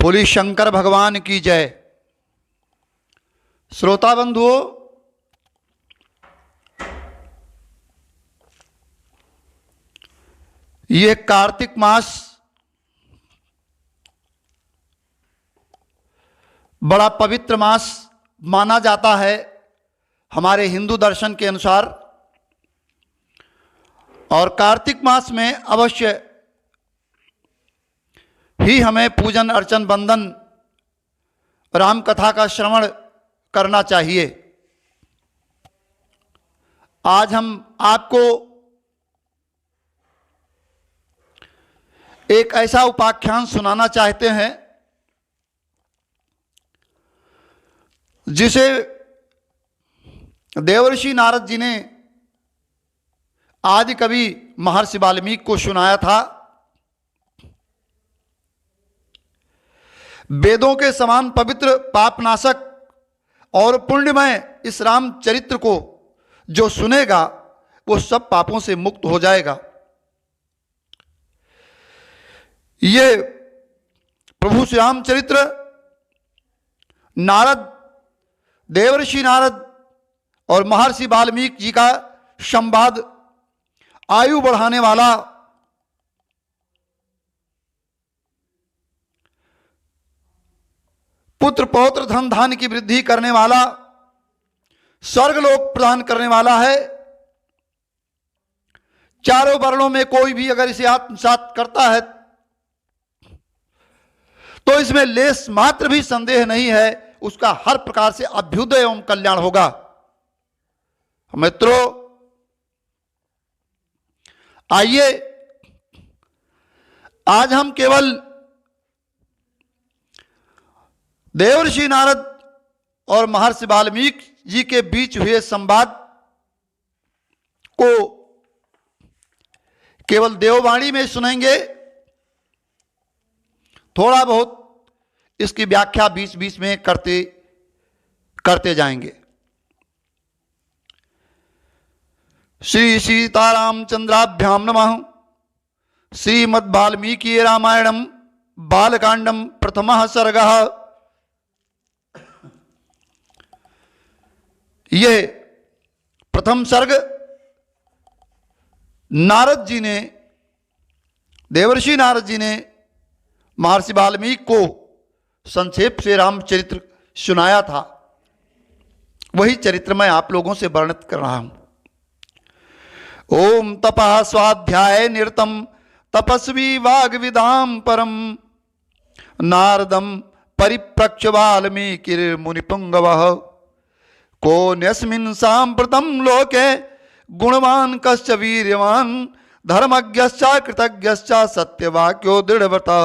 बोली शंकर भगवान की जय। श्रोता बंधुओं, ये कार्तिक मास बड़ा पवित्र मास माना जाता है हमारे हिंदू दर्शन के अनुसार। और कार्तिक मास में अवश्य ही हमें पूजन अर्चन बंदन राम कथा का श्रवण करना चाहिए। आज हम आपको एक ऐसा उपाख्यान सुनाना चाहते हैं जिसे देवर्षि नारद जी ने आदि कवि महर्षि वाल्मीकि को सुनाया था। वेदों के समान पवित्र पापनाशक और पुण्यमय इस रामचरित्र को जो सुनेगा वो सब पापों से मुक्त हो जाएगा। ये प्रभु श्री रामचरित्र नारद, देवर्षि नारद और महर्षि वाल्मीकि जी का संवाद, आयु बढ़ाने वाला, पुत्र पौत्र धन धान की वृद्धि करने वाला, स्वर्गलोक प्रदान करने वाला है। चारों वर्णों में कोई भी अगर इसे आत्मसात करता है तो इसमें लेस मात्र भी संदेह नहीं है, उसका हर प्रकार से अभ्युदय एवं कल्याण होगा। मित्रों, आइए आज हम केवल देवर्षि नारद और महर्षि वाल्मीकि जी के बीच हुए संवाद को केवल देववाणी में सुनेंगे। थोड़ा बहुत इसकी व्याख्या बीच बीच में करते जाएंगे। श्री सीतारामचंद्राभ्याम नमः। श्रीमद् वाल्मीकि रामायणम बालकांडम प्रथमः सर्गः। ये प्रथम सर्ग नारद जी ने, देवर्षि नारद जी ने महर्षि वाल्मीकि को संक्षेप से रामचरित्र सुनाया था। वही चरित्र मैं आप लोगों से वर्णित कर रहा हूं। ओम तपः स्वाध्याय निरतम तपस्वी वाग्विदाम परम नारदम परिप्रक्ष वाल्मीकि मुनिपुंगवः। को न्यस्मिन् साम्प्रतं लोके गुणवान कश्च वीर्यवान धर्मज्ञश्च कृतज्ञश्च सत्यवाक्यो दृढ़व्रतः।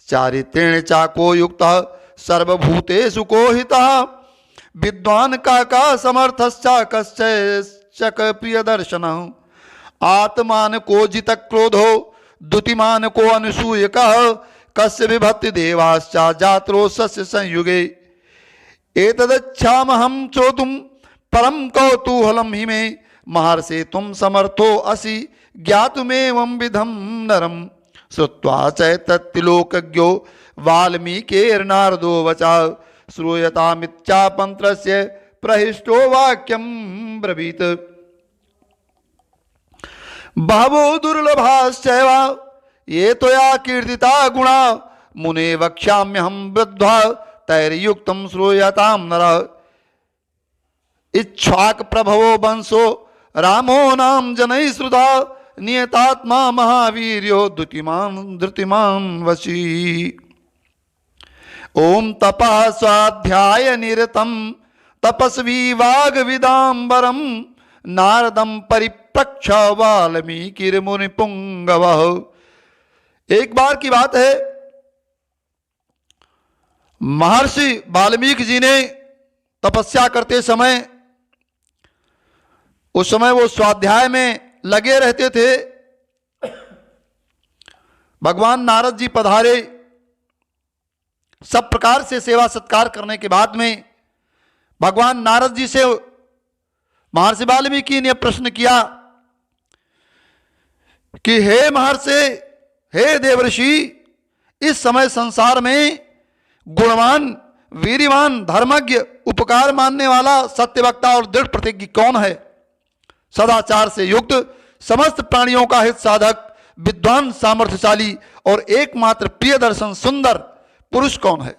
चारित्रेण चाको युक्तः सर्वभूतेषु कोहितः। विद्वान काका समर्थश्च कश्चिच्च प्रियदर्शनः। आत्मान को जित क्रोधो द्युतिमान को अनुसूयकः। कस्य विभक्ति देवाश्च जात्रोषस्य संयुगे। एतदच्छामहं श्रोतुं परम कौतूहलं हि मे। महर्षे तुम समर्थो असि ज्ञातुमेवं विधं नरम। श्रुत्वा चैतत्तिलोकज्ञो वाल्मीकिर्नारदो वचा। श्रूयतामिच्छापन्त्रस्य प्रहिष्टो वाक्यं ब्रवीत। बहवो दुर्लभाश्चैव ये त्वया कीर्तिता गुणा। मुने वक्ष्याम्यहं वृद्ध्वा तैर्युक्तं श्रूयतां नरः। इक्ष्वाक प्रभवो वंशो रामो नाम जनैः श्रुता। नियतात्मा महावीर्यो धृतिमान वशी। ओम तपः स्वाध्याय निरतं तपस्वी वाग्विदाम्बरं। नारदं परिप्रक्ष वाल्मीकि मुनिपुंगवः। एक बार की बात है, महर्षि वाल्मीकि जी ने तपस्या करते समय, उस समय वो स्वाध्याय में लगे रहते थे। भगवान नारद जी पधारे। सब प्रकार से सेवा सत्कार करने के बाद में भगवान नारद जी से महर्षि वाल्मीकि ने प्रश्न किया कि हे महर्षि, हे देवर्षि, इस समय संसार में गुणवान, वीरवान, धर्मज्ञ, उपकार मानने वाला, सत्यवक्ता और दृढ़ प्रतिज्ञ कौन है? सदाचार से युक्त, समस्त प्राणियों का हित साधक, विद्वान, सामर्थ्यशाली और एकमात्र प्रिय दर्शन सुंदर पुरुष कौन है?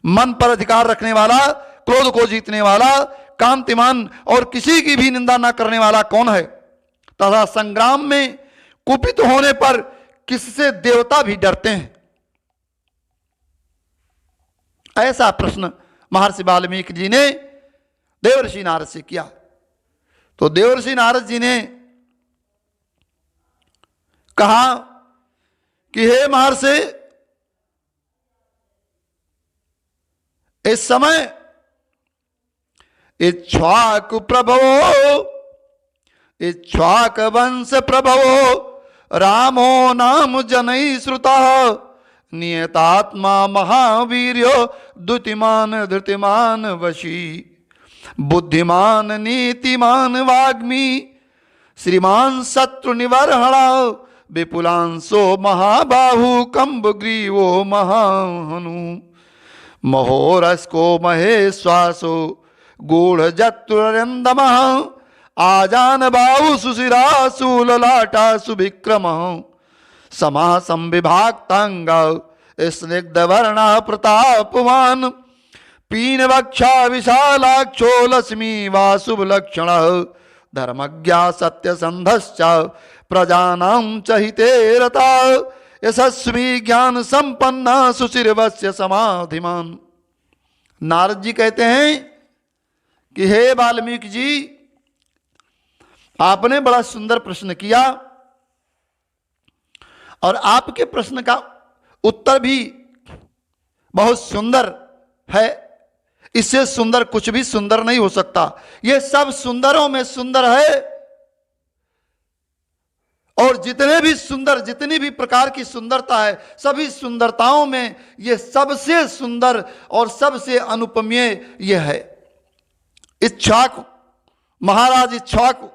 मन पर अधिकार रखने वाला, क्रोध को जीतने वाला, कांतिमान और किसी की भी निंदा न करने वाला कौन है? तथा संग्राम में कुपित होने पर किससे देवता भी डरते हैं? ऐसा प्रश्न महर्षि वाल्मीकि जी ने देवर्षि नारद से किया। तो देवर्षि नारद जी ने कहा कि हे महर्षि, इस समय इक्ष्वाकु प्रभवो, इक्ष्वाक वंश प्रभवो, रामो नाम जनैः श्रुतः, नियतात्मा महावीर्यो, द्युतिमान धृतिमान वशी, बुद्धिमान नीतिमान वाग्मी, श्रीमान शत्रु निवर्हणा, विपुलांशो महाबाहु, कंबग्रीवो महाहनु, महोरस्को महेश्वासो, गूढ़ जत्रुरंदमः, आजान बाहु सुशिरा, शूललाटा सुविक्रम, समाः संविभाक्तांग, स्निग्ध वर्णा प्रतापवान, पीन वक्षा विशालाक्षो, लक्ष्मी वासुभ लक्षण, धर्मज्ञा सत्यसंधश्च, प्रजानां च हिते रता, यशस्वी ज्ञान संपन्ना, सुशिरवस्य समाधिमान। नारद जी कहते हैं कि हे वाल्मीकि जी, आपने बड़ा सुंदर प्रश्न किया और आपके प्रश्न का उत्तर भी बहुत सुंदर है। इससे सुंदर कुछ भी सुंदर नहीं हो सकता। यह सब सुंदरों में सुंदर है और जितने भी सुंदर, जितनी भी प्रकार की सुंदरता है, सभी सुंदरताओं में यह सबसे सुंदर और सबसे अनुपमेय यह है। इक्ष्वाकु, महाराज इक्ष्वाकु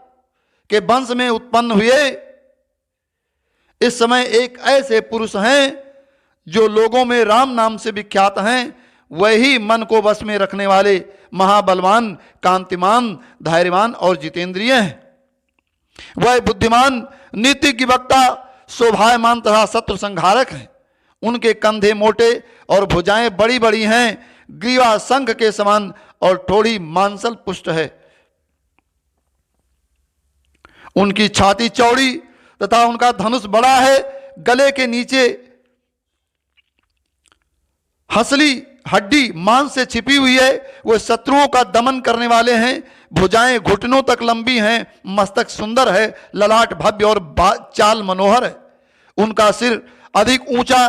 के वंश में उत्पन्न हुए इस समय एक ऐसे पुरुष हैं जो लोगों में राम नाम से विख्यात हैं। वही मन को वश में रखने वाले महाबलवान, कांतिमान, धैर्यवान और जितेंद्रिय हैं। वह बुद्धिमान, नीतिज्ञ वक्ता, शोभायमान तथा शत्रु संहारक हैं। उनके कंधे मोटे और भुजाएं बड़ी बड़ी हैं, ग्रीवा शंख के समान और थोड़ी मांसल पुष्ट है। उनकी छाती चौड़ी तथा उनका धनुष बड़ा है। गले के नीचे हंसली हड्डी मांस से छिपी हुई है। वे शत्रुओं का दमन करने वाले हैं। भुजाएं घुटनों तक लंबी हैं। मस्तक सुंदर है। ललाट भव्य और चाल मनोहर है। उनका सिर अधिक ऊंचा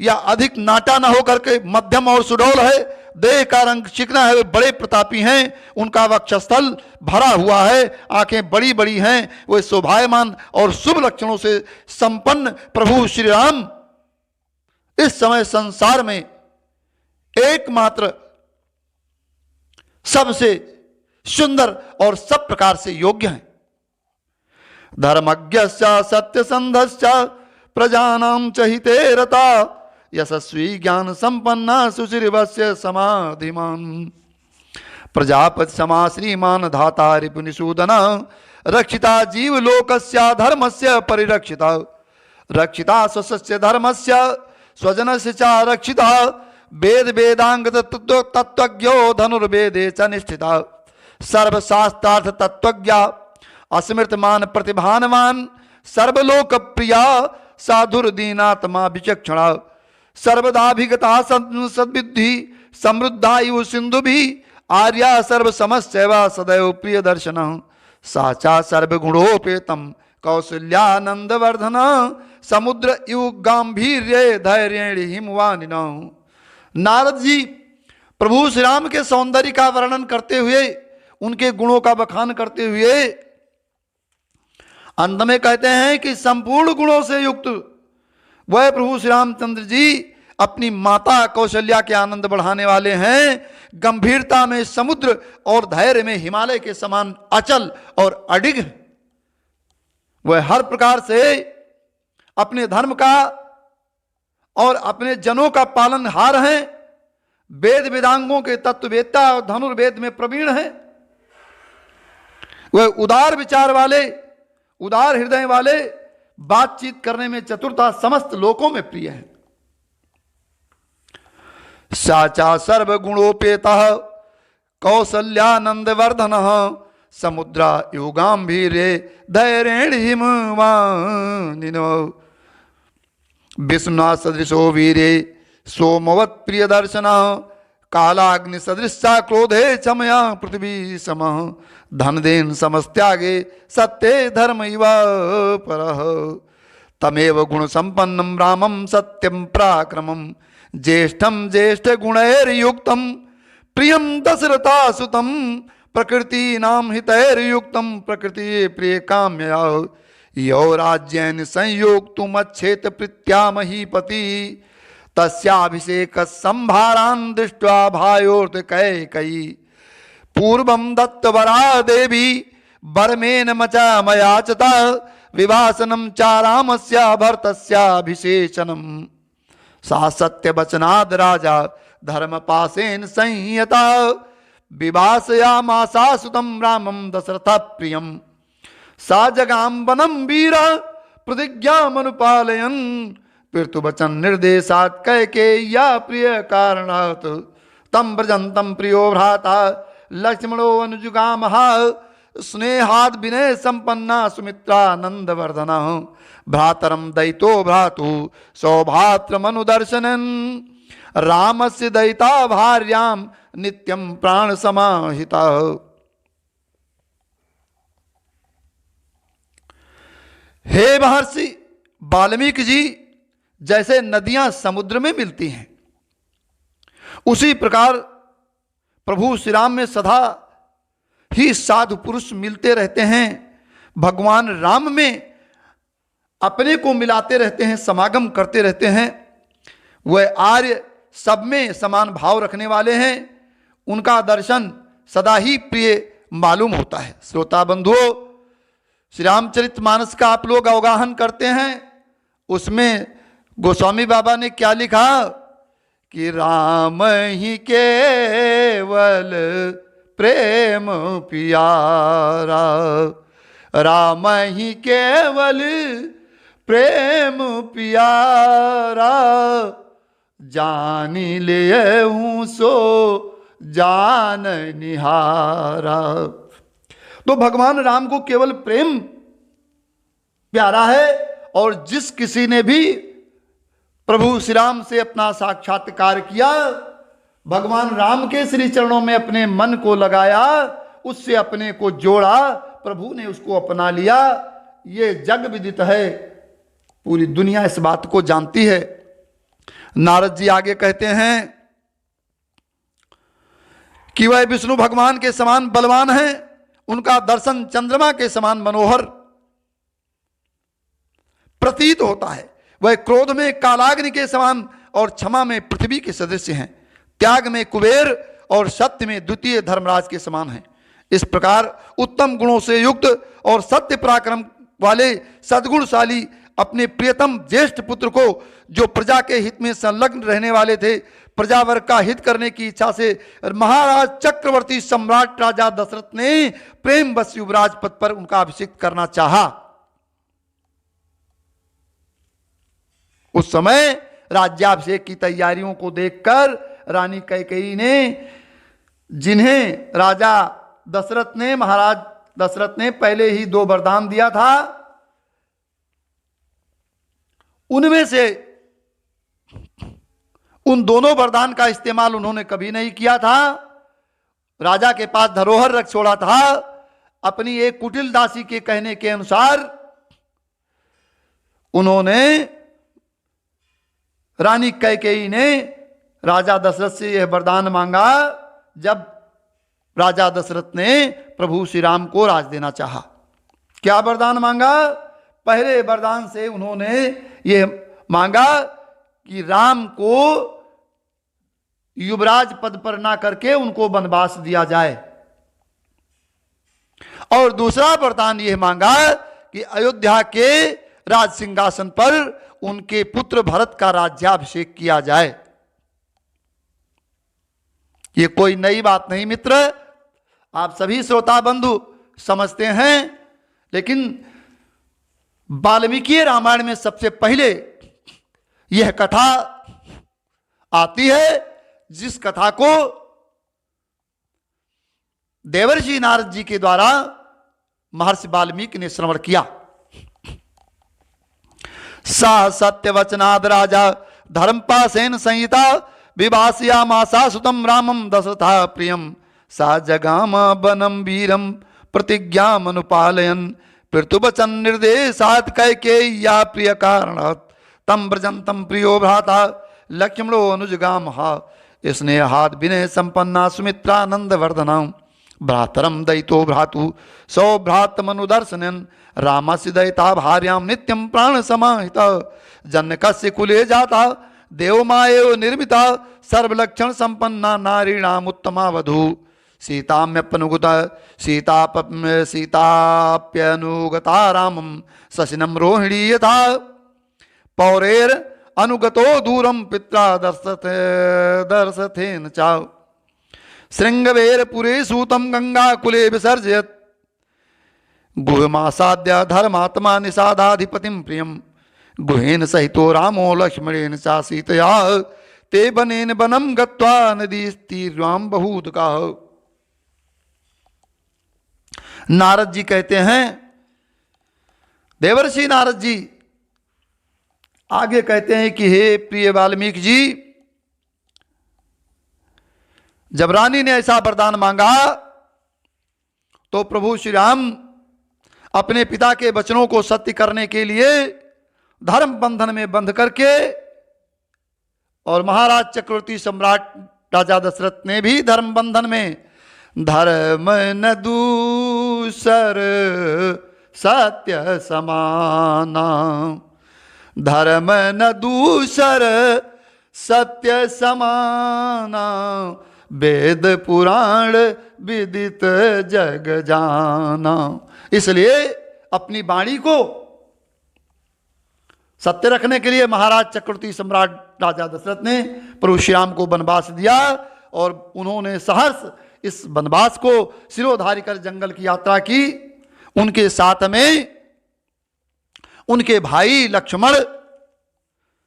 या अधिक नाटा न होकर के मध्यम और सुडौल है। देह का रंग चिकना है। वे बड़े प्रतापी हैं। उनका वक्षस्थल भरा हुआ है। आंखें बड़ी बड़ी हैं। वे शोभायमान और शुभ लक्षणों से संपन्न प्रभु श्री राम इस समय संसार में एकमात्र सबसे सुंदर और सब प्रकार से योग्य हैं। धर्मज्ञश्च सत्यसंधश्च प्रजानां च हिते रता यशस्वी ज्ञान संपन्ना सुचिरवस्य समाधिमान। प्रजापति समा श्रीमान धाता रिपुनिषूदन रक्षिता जीव लोकस्य धर्मस्य परिरक्षिता रक्षिता स्वस्य धर्मस्य स्वजनस्य च रक्षिता वेद वेदांग तत्वज्ञो धनुर्वेदे च निष्ठिता सर्वशास्त्रार्थ तत्वज्ञा अस्मृतमान प्रतिभानवान सर्वलोक प्रिया साधुर्दीनात्मा विचक्षणा सर्वदाभिगता सद्विद्धि समृद्धा इव सिंधु भी आर्या सर्व समस्या सदैव प्रिय दर्शन साचा सर्वगुणोपेतम कौशल्यानंद वर्धन समुद्र इव गांभीर्य धैर्य हिमवानिन। नारद जी प्रभु श्री राम के सौंदर्य का वर्णन करते हुए, उनके गुणों का बखान करते हुए अंत में कहते हैं कि संपूर्ण गुणों से युक्त वह प्रभु श्री रामचंद्र जी अपनी माता कौशल्या के आनंद बढ़ाने वाले हैं। गंभीरता में समुद्र और धैर्य में हिमालय के समान अचल और अडिग हैं। वह हर प्रकार से अपने धर्म का और अपने जनों का पालनहार हैं, वेद वेदांगों के तत्ववेत्ता और धनुर्वेद में प्रवीण हैं। वह उदार विचार वाले, उदार हृदय वाले, बातचीत करने में चतुरता समस्त लोकों में प्रिय है। साचा सर्वगुणोपेतः कौसल्यानंदवर्धनः समुद्रा योगांभीरे धैर्येण हिमवानिनो विष्णुना सदृशो वीरे सोमवत् प्रिय दर्शनः कालाग्नि सदृशा क्रोधे चमया पृथ्वी समः धनदेन समस्त्यागे सत्ये धर्म इव परः तमेव गुण संपन्नं रामं सत्यं पराक्रमं ज्येष्ठं ज्येष्ठ गुणैर्युक्तं प्रियं दशरथासुतं प्रकृतीनां हितैर्युक्तं प्रकृति प्रिय काम्यया यो राज्येन संयोक्तुमच्छेत प्रीत्यामहीपति तस्याभिषेक संभारान् दृष्ट्वा भायोर्थ कैकेयी पूर्वं दत्तवरा देवी वर्मेन मचा मयाचता विवासनं चारामस्य भरतस्याभिषेचनम् सा सत्यवचनाद् राजा धर्मपाशेन संयता विवासयामासा सुतं रामं दशरथ प्रियं सा जगाम वनं वीर प्रतिज्ञामनुपालयन् पृथुवचन निर्देशात् कैकेय्या प्रिय कारणात् तम व्रजन्तं प्रियो भ्राता लक्ष्मणो अनुजुगामः स्नेहाद् विनय संपन्ना सुमित्रा नंदवर्धनः भ्रातरं दयितो भ्रातु सौभात्रमनुदर्शनन् रामस्य दयिता भार्यां नित्यं प्राण समाहिता। हे महर्षि वाल्मीकि जी, जैसे नदियां समुद्र में मिलती हैं, उसी प्रकार प्रभु श्री राम में सदा ही साधु पुरुष मिलते रहते हैं। भगवान राम में अपने को मिलाते रहते हैं, समागम करते रहते हैं। वह आर्य सब में समान भाव रखने वाले हैं। उनका दर्शन सदा ही प्रिय मालूम होता है। श्रोता बंधुओं, श्री रामचरितमानस का आप लोग अवगाहन करते हैं। उसमें गोस्वामी बाबा ने क्या लिखा कि राम ही केवल प्रेम प्यारा, राम ही केवल प्रेम प्यारा, जानी ले हूँ सो जान निहारा। तो भगवान राम को केवल प्रेम प्यारा है, और जिस किसी ने भी प्रभु श्री राम से अपना साक्षात्कार किया, भगवान राम के श्री चरणों में अपने मन को लगाया, उससे अपने को जोड़ा, प्रभु ने उसको अपना लिया। ये जग विदित है, पूरी दुनिया इस बात को जानती है। नारद जी आगे कहते हैं कि वह विष्णु भगवान के समान बलवान हैं, उनका दर्शन चंद्रमा के समान मनोहर प्रतीत होता है। वह क्रोध में कालाग्नि के समान और क्षमा में पृथ्वी के सदृश हैं, त्याग में कुबेर और सत्य में द्वितीय धर्मराज के समान हैं। इस प्रकार उत्तम गुणों से युक्त और सत्य पराक्रम वाले सद्गुणशाली अपने प्रियतम ज्येष्ठ पुत्र को, जो प्रजा के हित में संलग्न रहने वाले थे, प्रजावर्ग का हित करने की इच्छा से महाराज चक्रवर्ती सम्राट राजा दशरथ ने प्रेम बस युवराज पद पर उनका अभिषेक करना चाहा। उस समय राज्याभिषेक की तैयारियों को देखकर रानी कैकेयी ने, जिन्हें राजा दशरथ ने, महाराज दशरथ ने पहले ही 2 वरदान दिया था, उनमें से उन दोनों वरदान का इस्तेमाल उन्होंने कभी नहीं किया था। राजा के पास धरोहर रख छोड़ा था। अपनी एक कुटिल दासी के कहने के अनुसार उन्होंने, रानी कैकेयी ने राजा दशरथ से यह वरदान मांगा जब राजा दशरथ ने प्रभु श्री राम को राज देना चाहा। क्या वरदान मांगा? पहले वरदान से उन्होंने यह मांगा कि राम को युवराज पद पर ना करके उनको वनवास दिया जाए, और दूसरा वरदान यह मांगा कि अयोध्या के राज सिंहासन पर उनके पुत्र भरत का राज्याभिषेक किया जाए। ये कोई नई बात नहीं मित्र, आप सभी श्रोता बंधु समझते हैं। लेकिन वाल्मीकि रामायण में सबसे पहले यह कथा आती है, जिस कथा को देवर्षि नारद जी के द्वारा महर्षि वाल्मीकि ने श्रवण किया। सा सत्यवचनाद राजा धर्मपासेन संहिता विभाषयामासा सुतम रामम दशरथा प्रियम सा जगाम वनम वीरम प्रतिज्ञामनुपालयन् पृथुवचन निर्देशात् कैकेय्या प्रिय कारणात् तम व्रजंतम प्रियो भ्राता लक्ष्मणो अनुजगामः स्नेहाद् विनय संपन्ना सुमित्रानंद वर्धना भ्रातरम दयितो भ्रातु सौभ्रातमनुदर्शनन् रामस्य दयिता भार्यां नित्यं प्राण समाहिता जनकस्य कुले जाता देवमाएव निर्मिता सर्वलक्षण संपन्ना नारीणाम उत्तमा वधू सीताम्यपनुगता सीताप्यनुगता रामम शशिनम रोहिणी यथा पौरेर अनुगतो दूरम पित्रा दर्शथेन चा श्रृंगवेर पुरे सूतम गंगा कुले विसर्जयत गुहमासाद्य धर्मात्मा निषादाधिपतिम प्रियम गुहेन सहितो रामो लक्ष्मणेन चा सीतया ते बनेन वनम गत्वा नदीस्तीर्वाम बहूदका। नारद जी कहते हैं, देवर्षि नारद जी आगे कहते हैं कि हे प्रिय वाल्मीकि जी, जब रानी ने ऐसा वरदान मांगा तो प्रभु श्री राम अपने पिता के वचनों को सत्य करने के लिए धर्म बंधन में बंध करके, और महाराज चक्रवर्ती सम्राट राजा दशरथ ने भी धर्म बंधन में धर्म न दूसर सत्य समाना धर्म न दूसर सत्य समाना वेद पुराण विदित जग जाना। इसलिए अपनी वाणी को सत्य रखने के लिए महाराज चक्रवर्ती सम्राट राजा दशरथ ने प्रभु श्री राम को वनवास दिया, और उन्होंने सहर्ष इस वनवास को सिरोधार्य कर जंगल की यात्रा की। उनके साथ में उनके भाई लक्ष्मण,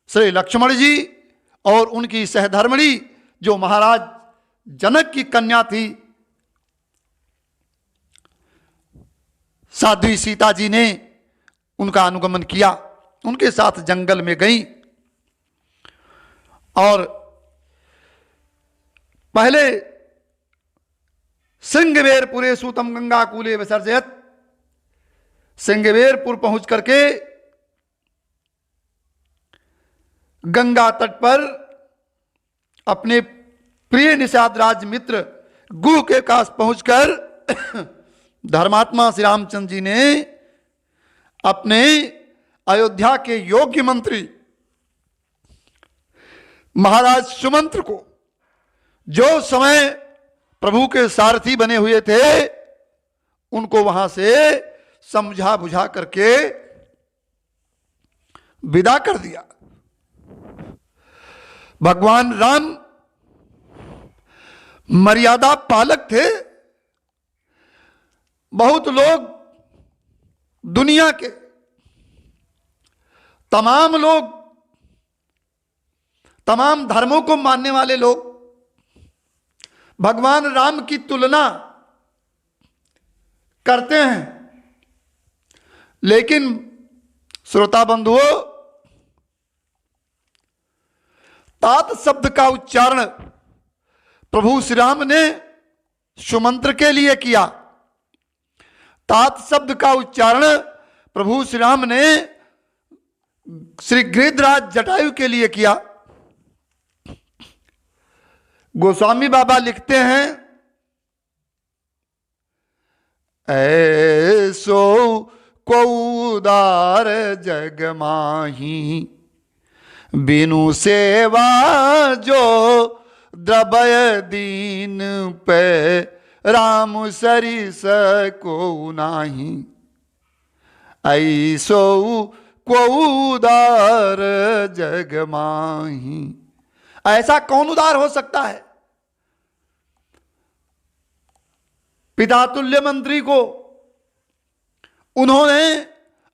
श्री लक्ष्मण जी और उनकी सहधर्मिणी जो महाराज जनक की कन्या थी साध्वी सीता जी ने उनका अनुगमन किया, उनके साथ जंगल में गई। और पहले सिंहवेरपुरे सूतम गंगा कूले विसर्जयत, सिंहवेरपुर पहुंच करके गंगा तट पर अपने प्रिय निषाद राज मित्र गुह के पास पहुंचकर धर्मात्मा श्री रामचंद्र जी ने अपने अयोध्या के योग्य मंत्री महाराज सुमंत्र को, जो समय प्रभु के सारथी बने हुए थे, उनको वहां से समझा बुझा करके विदा कर दिया। भगवान राम मर्यादा पालक थे। बहुत लोग, दुनिया के तमाम लोग, तमाम धर्मों को मानने वाले लोग भगवान राम की तुलना करते हैं, लेकिन श्रोता बंधुओं, तात शब्द का उच्चारण प्रभु श्री राम ने सुमंत्र के लिए किया। तात शब्द का उच्चारण प्रभु श्री राम ने श्री गिरिधराज जटायु के लिए किया। गोस्वामी बाबा लिखते हैं, ऐसो को उदार जग माही बिनु सेवा जो द्रवय दीन पे राम सरिस को नाही। ऐसो को उदार जग माही। ऐसा कौन उदार हो सकता है? पिता तुल्य मंत्री को उन्होंने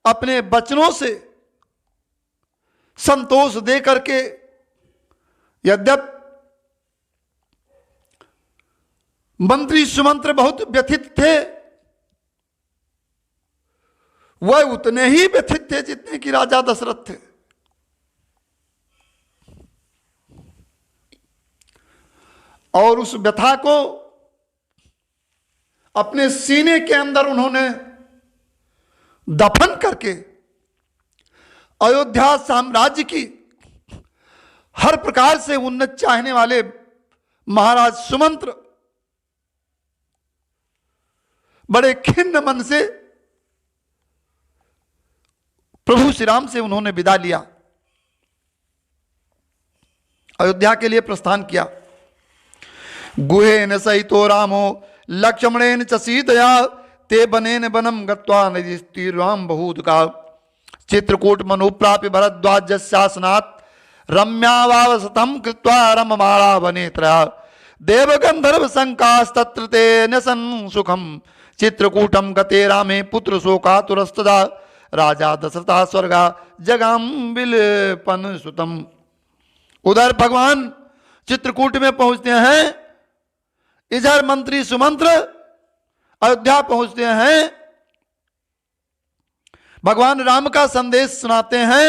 अपने वचनों से संतोष दे करके, यद्यप मंत्री सुमंत्र बहुत व्यथित थे, वह उतने ही व्यथित थे जितने कि राजा दशरथ थे। और उस व्यथा को अपने सीने के अंदर उन्होंने दफन करके अयोध्या साम्राज्य की हर प्रकार से उन्नत चाहने वाले महाराज सुमंत्र बड़े खिन्न मन से प्रभु श्री राम से उन्होंने विदा लिया, अयोध्या के लिए प्रस्थान किया। गुहेन सहितो रामो लक्ष्मणेन च सीतया ते बनेन वनम गत्वा नदीस्तीर्वाम बहूदका चित्रकूट मनुप्राप्य भरद्वाज शासनात् रम्यावावसतम कृत्वा रममाला वने त्रया देवगंधर्व संकास्तत्र ते नसन सुखम चित्रकूटम गते रामे पुत्र शोकातुरस्तदा राजा दशरथा स्वर्गा जगाम विलपन सुतम। उधर भगवान चित्रकूट में पहुंचते हैं, इधर मंत्री सुमंत्र अयोध्या पहुंचते हैं, भगवान राम का संदेश सुनाते हैं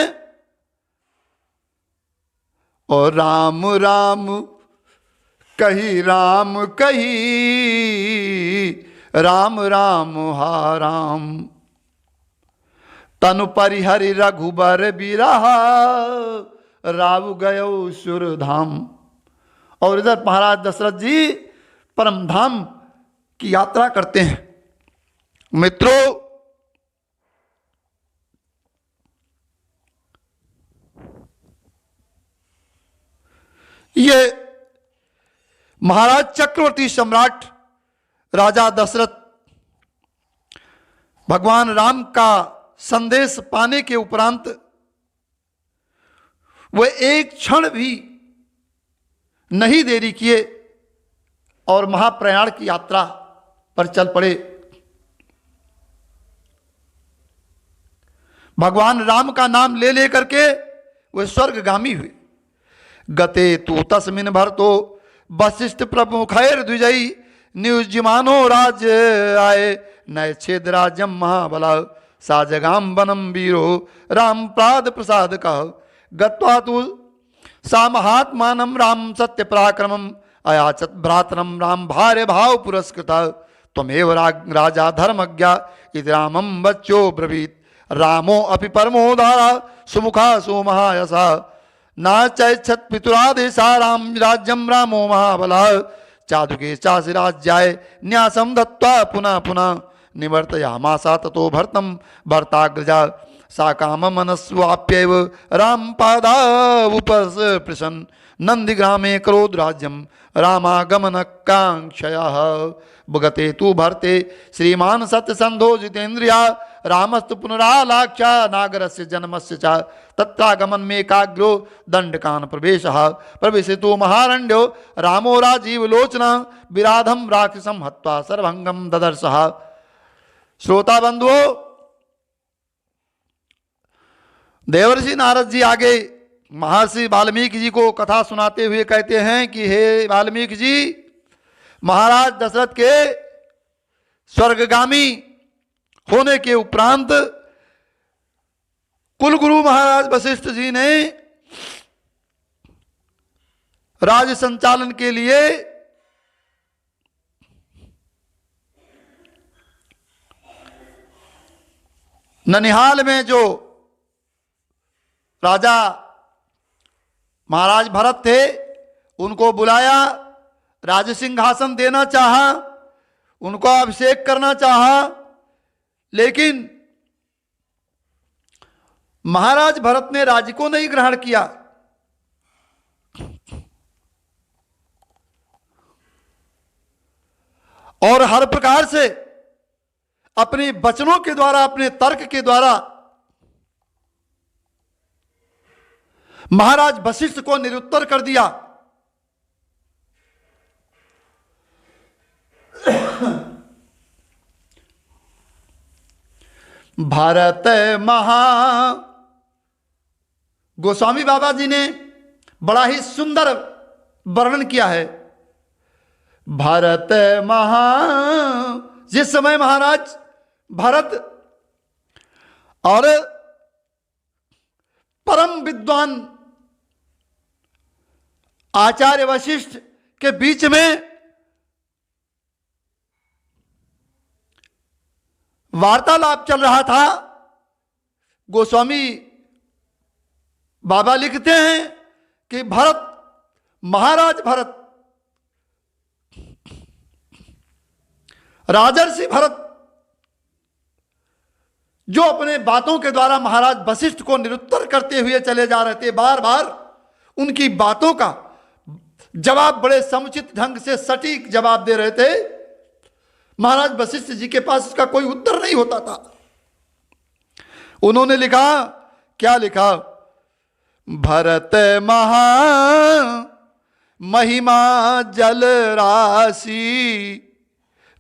और राम राम कही राम कही राम राम हा राम तनु परिहरि रघुबर बिरहा राव गयो सुरधाम। और इधर महाराज दशरथ जी परम धाम की यात्रा करते हैं। मित्रों, ये महाराज चक्रवर्ती सम्राट राजा दशरथ भगवान राम का संदेश पाने के उपरांत वह एक क्षण भी नहीं देरी किए और महाप्रयाण की यात्रा पर चल पड़े। भगवान राम का नाम ले लेकर के वे स्वर्गगामी हुए। गते तू तस्मिन भरतो वशिष्ठ प्रमुखैर द्विजयी नियुज्यमानो राज आए नय छेद राजम महाबला साजगाम वनम वीरो राम प्राद प्रसाद कह गत्वा तु सा महात्मानम राम सत्य पराक्रमम अयाचत भ्रातरम राम भार्य भाव पुरस्कृत त्वमेव राजा धर्मज्ञा इति रामम वच्चो ब्रवीत रामो अपि परमोदारा सुमुखा सुमहायसा नाचैच्छत् पितुरादेशा राम राज्यम रामो महाबला चादुके चासि राज्याय न्यासम दत्त्वा पुनः पुनः निवर्तयामासा ततो भर्तम भर्ताग्रजा सा काम मनस्वाप्यैव राम पादावुपस्पृशन् नंदिग्रामे करोद राज्यम रामागमन कांक्षया भगते तु भरते श्रीमान सत्यसंधो जितेन्द्रिया रामस्तु पुनरालाक्षा नागरस्य जन्मस्य च तत्रागमन में काग्रो दंडकान प्रवेशः प्रवेशितो महारण्यो रामो राजीव लोचना विराधम राक्षसम हत्वा सर्वंगम ददर्शः। श्रोता बंधुओं, देवर्षि नारद जी आगे महर्षि वाल्मीकि जी को कथा सुनाते हुए कहते हैं कि हे वाल्मीकि जी, महाराज दशरथ के स्वर्गगामी होने के उपरांत कुलगुरु महाराज वशिष्ठ जी ने राज्य संचालन के लिए ननिहाल में जो राजा महाराज भरत थे उनको बुलाया, राज सिंहासन देना चाहा, उनको अभिषेक करना चाहा, लेकिन महाराज भरत ने राज्य को नहीं ग्रहण किया। और हर प्रकार से अपने वचनों के द्वारा, अपने तर्क के द्वारा महाराज वशिष्ठ को निरुत्तर कर दिया। भारत गोस्वामी बाबा जी ने बड़ा ही सुंदर वर्णन किया है। भारत जिस समय महाराज भरत और परम विद्वान आचार्य वशिष्ठ के बीच में वार्तालाप चल रहा था, गोस्वामी बाबा लिखते हैं कि महाराज भरत, राजर्षि भरत जो अपने बातों के द्वारा महाराज वशिष्ठ को निरुत्तर करते हुए चले जा रहे थे, बार बार उनकी बातों का जवाब बड़े समुचित ढंग से सटीक जवाब दे रहे थे। महाराज वशिष्ठ जी के पास उसका कोई उत्तर नहीं होता था। उन्होंने लिखा, क्या लिखा? भरत महिमा जल राशि,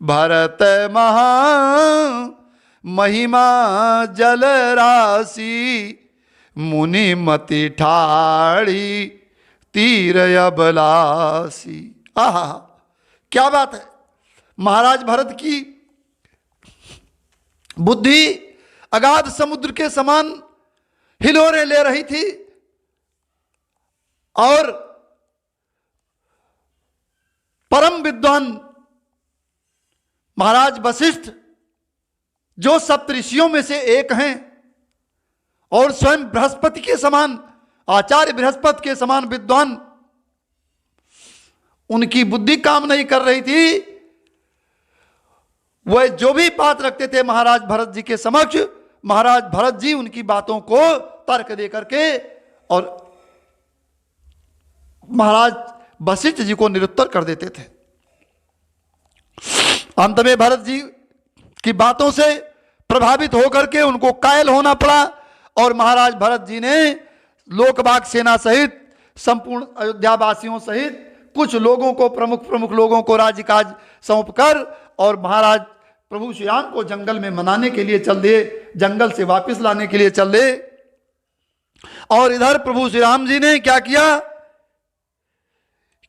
भरत महिमा जल राशि, मुनि मति ठाड़ी तीर अबलासी। आहा, क्या बात है! महाराज भरत की बुद्धि अगाध समुद्र के समान हिलोरें ले रही थी और परम विद्वान महाराज वशिष्ठ जो सप्तऋषियों में से एक हैं और स्वयं बृहस्पति के समान, आचार्य बृहस्पति के समान विद्वान, उनकी बुद्धि काम नहीं कर रही थी। वह जो भी बात रखते थे महाराज भरत जी के समक्ष, महाराज भरत जी उनकी बातों को तर्क दे करके और महाराज वशिष्ठ जी को निरुत्तर कर देते थे। अंत में भरत जी की बातों से प्रभावित होकर के उनको कायल होना पड़ा और महाराज भरत जी ने लोकबाग सेना सहित संपूर्ण अयोध्या वासियों सहित कुछ लोगों को, प्रमुख लोगों को राज्यकाज सौंपकर और महाराज प्रभु श्री राम को जंगल में मनाने के लिए चल दिए, जंगल से वापस लाने के लिए चल दिए। और इधर प्रभु श्री राम जी ने क्या किया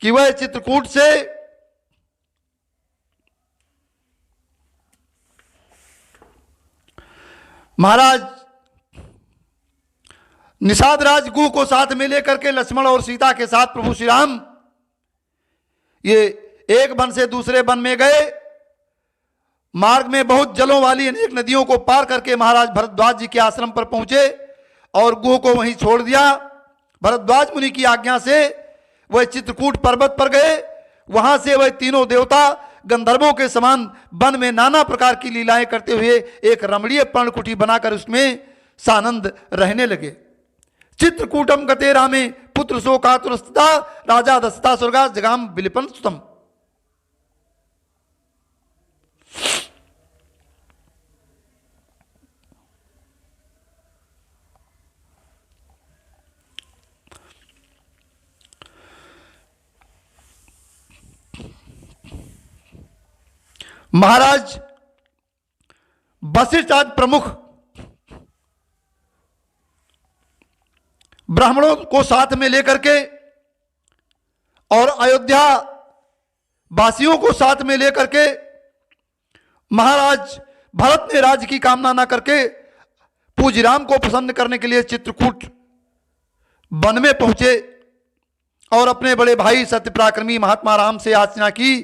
कि वह चित्रकूट से महाराज निषाद राज गुह को साथ में लेकर के लक्ष्मण और सीता के साथ प्रभु श्री राम ये एक वन से दूसरे वन में गए। मार्ग में बहुत जलों वाली अनेक नदियों को पार करके महाराज भरद्वाज जी के आश्रम पर पहुंचे और गुह को वहीं छोड़ दिया। भरद्वाज मुनि की आज्ञा से वह चित्रकूट पर्वत पर गए। वहां से वह तीनों देवता गंधर्वों के समान वन में नाना प्रकार की लीलाएं करते हुए एक रमणीय पर्णकुटी बनाकर उसमें सानंद रहने लगे। चित्रकूटम गते रामे पुत्र शोकातुरस्ता राजा दस्ता स्वर्गा जगाम विलिपन सुतम। महाराज वशिष्ठ आज प्रमुख ब्राह्मणों को साथ में लेकर के और अयोध्या वासियों को साथ में लेकर के महाराज भरत ने राज्य की कामना न करके पूज्य राम को प्रसन्न करने के लिए चित्रकूट वन में पहुंचे और अपने बड़े भाई सत्यपराक्रमी महात्मा राम से याचना की,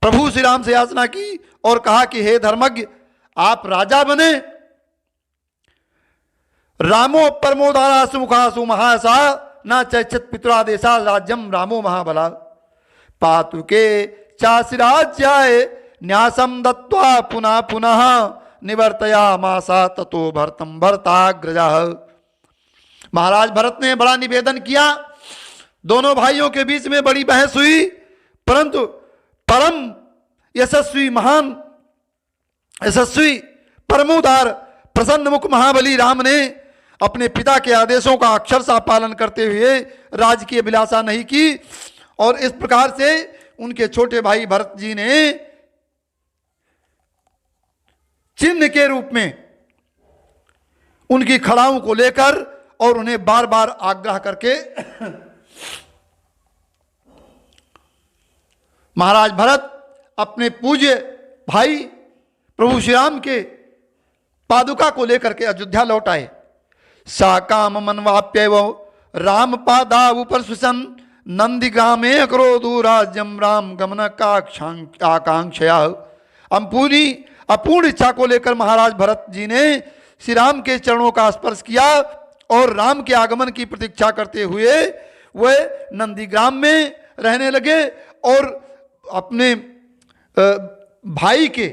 प्रभु श्री राम से याचना की और कहा कि हे धर्मज्ञ, आप राजा बने। रामो परमोदारा सुमुखासु महासा न चैच्छत पितुरादेशा राज्यम रामो महाबला पातु के चाशिराज्याय न्यासम दत्वा पुनः पुनः निवर्तया मासा ततो भरतम भरताग्रजा। महाराज भरत ने बड़ा निवेदन किया। दोनों भाइयों के बीच में बड़ी बहस हुई, परंतु परम यशस्वी महान यशस्वी परमोदार प्रसन्न मुख महाबली राम ने अपने पिता के आदेशों का अक्षरशः पालन करते हुए राजकीय अभिलाषा नहीं की। और इस प्रकार से उनके छोटे भाई भरत जी ने चिन्ह के रूप में उनकी खड़ाओं को लेकर और उन्हें बार बार आग्रह करके महाराज भरत अपने पूज्य भाई प्रभु श्री राम के पादुका को लेकर के अयोध्या लौट आए। सा काम मनवाप्य राम पादा ऊपर सुसन नंदिग्रामे क्रोधु राज्यम राम गमन का आकांक्षया। हम पूरी अपूर्ण इच्छा को लेकर महाराज भरत जी ने श्री राम के चरणों का स्पर्श किया और राम के आगमन की प्रतीक्षा करते हुए वे नंदीग्राम में रहने लगे और अपने भाई के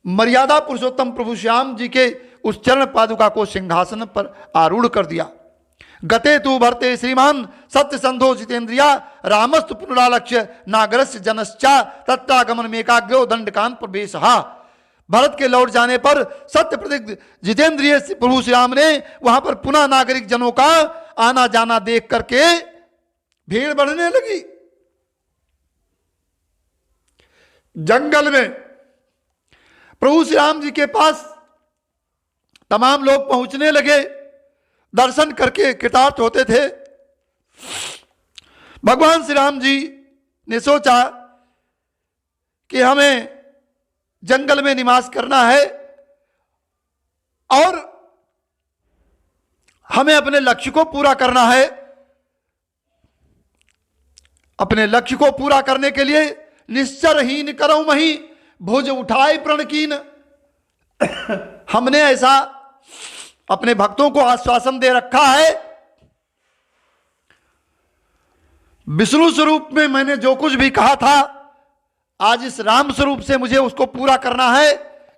मर्यादा पुरुषोत्तम प्रभु श्याम जी के उस चरण पादुका को सिंहासन पर आरूढ़ कर दिया। गते तु भरते श्रीमान सत्य संधो जितेंद्रिया रामस्तु पुनरालक्ष्य नागरस्य जनश्चा तत्रागमन मेकाग्रो दंडकान प्रवेश। भरत के लौट जाने पर सत्य प्रतिज्ञ जितेंद्रिय प्रभु श्री राम ने वहां पर पुनः नागरिक जनों का आना जाना देख करके भीड़ बढ़ने लगी। जंगल में प्रभु श्री राम जी के पास तमाम लोग पहुंचने लगे, दर्शन करके कृतार्थ होते थे। भगवान श्री राम जी ने सोचा कि हमें जंगल में निवास करना है और हमें अपने लक्ष्य को पूरा करना है। अपने लक्ष्य को पूरा करने के लिए निश्चरहीन करो मही भुज उठाए प्रणकीन। हमने ऐसा अपने भक्तों को आश्वासन दे रखा है, विष्णु स्वरूप में मैंने जो कुछ भी कहा था आज इस राम स्वरूप से मुझे उसको पूरा करना है।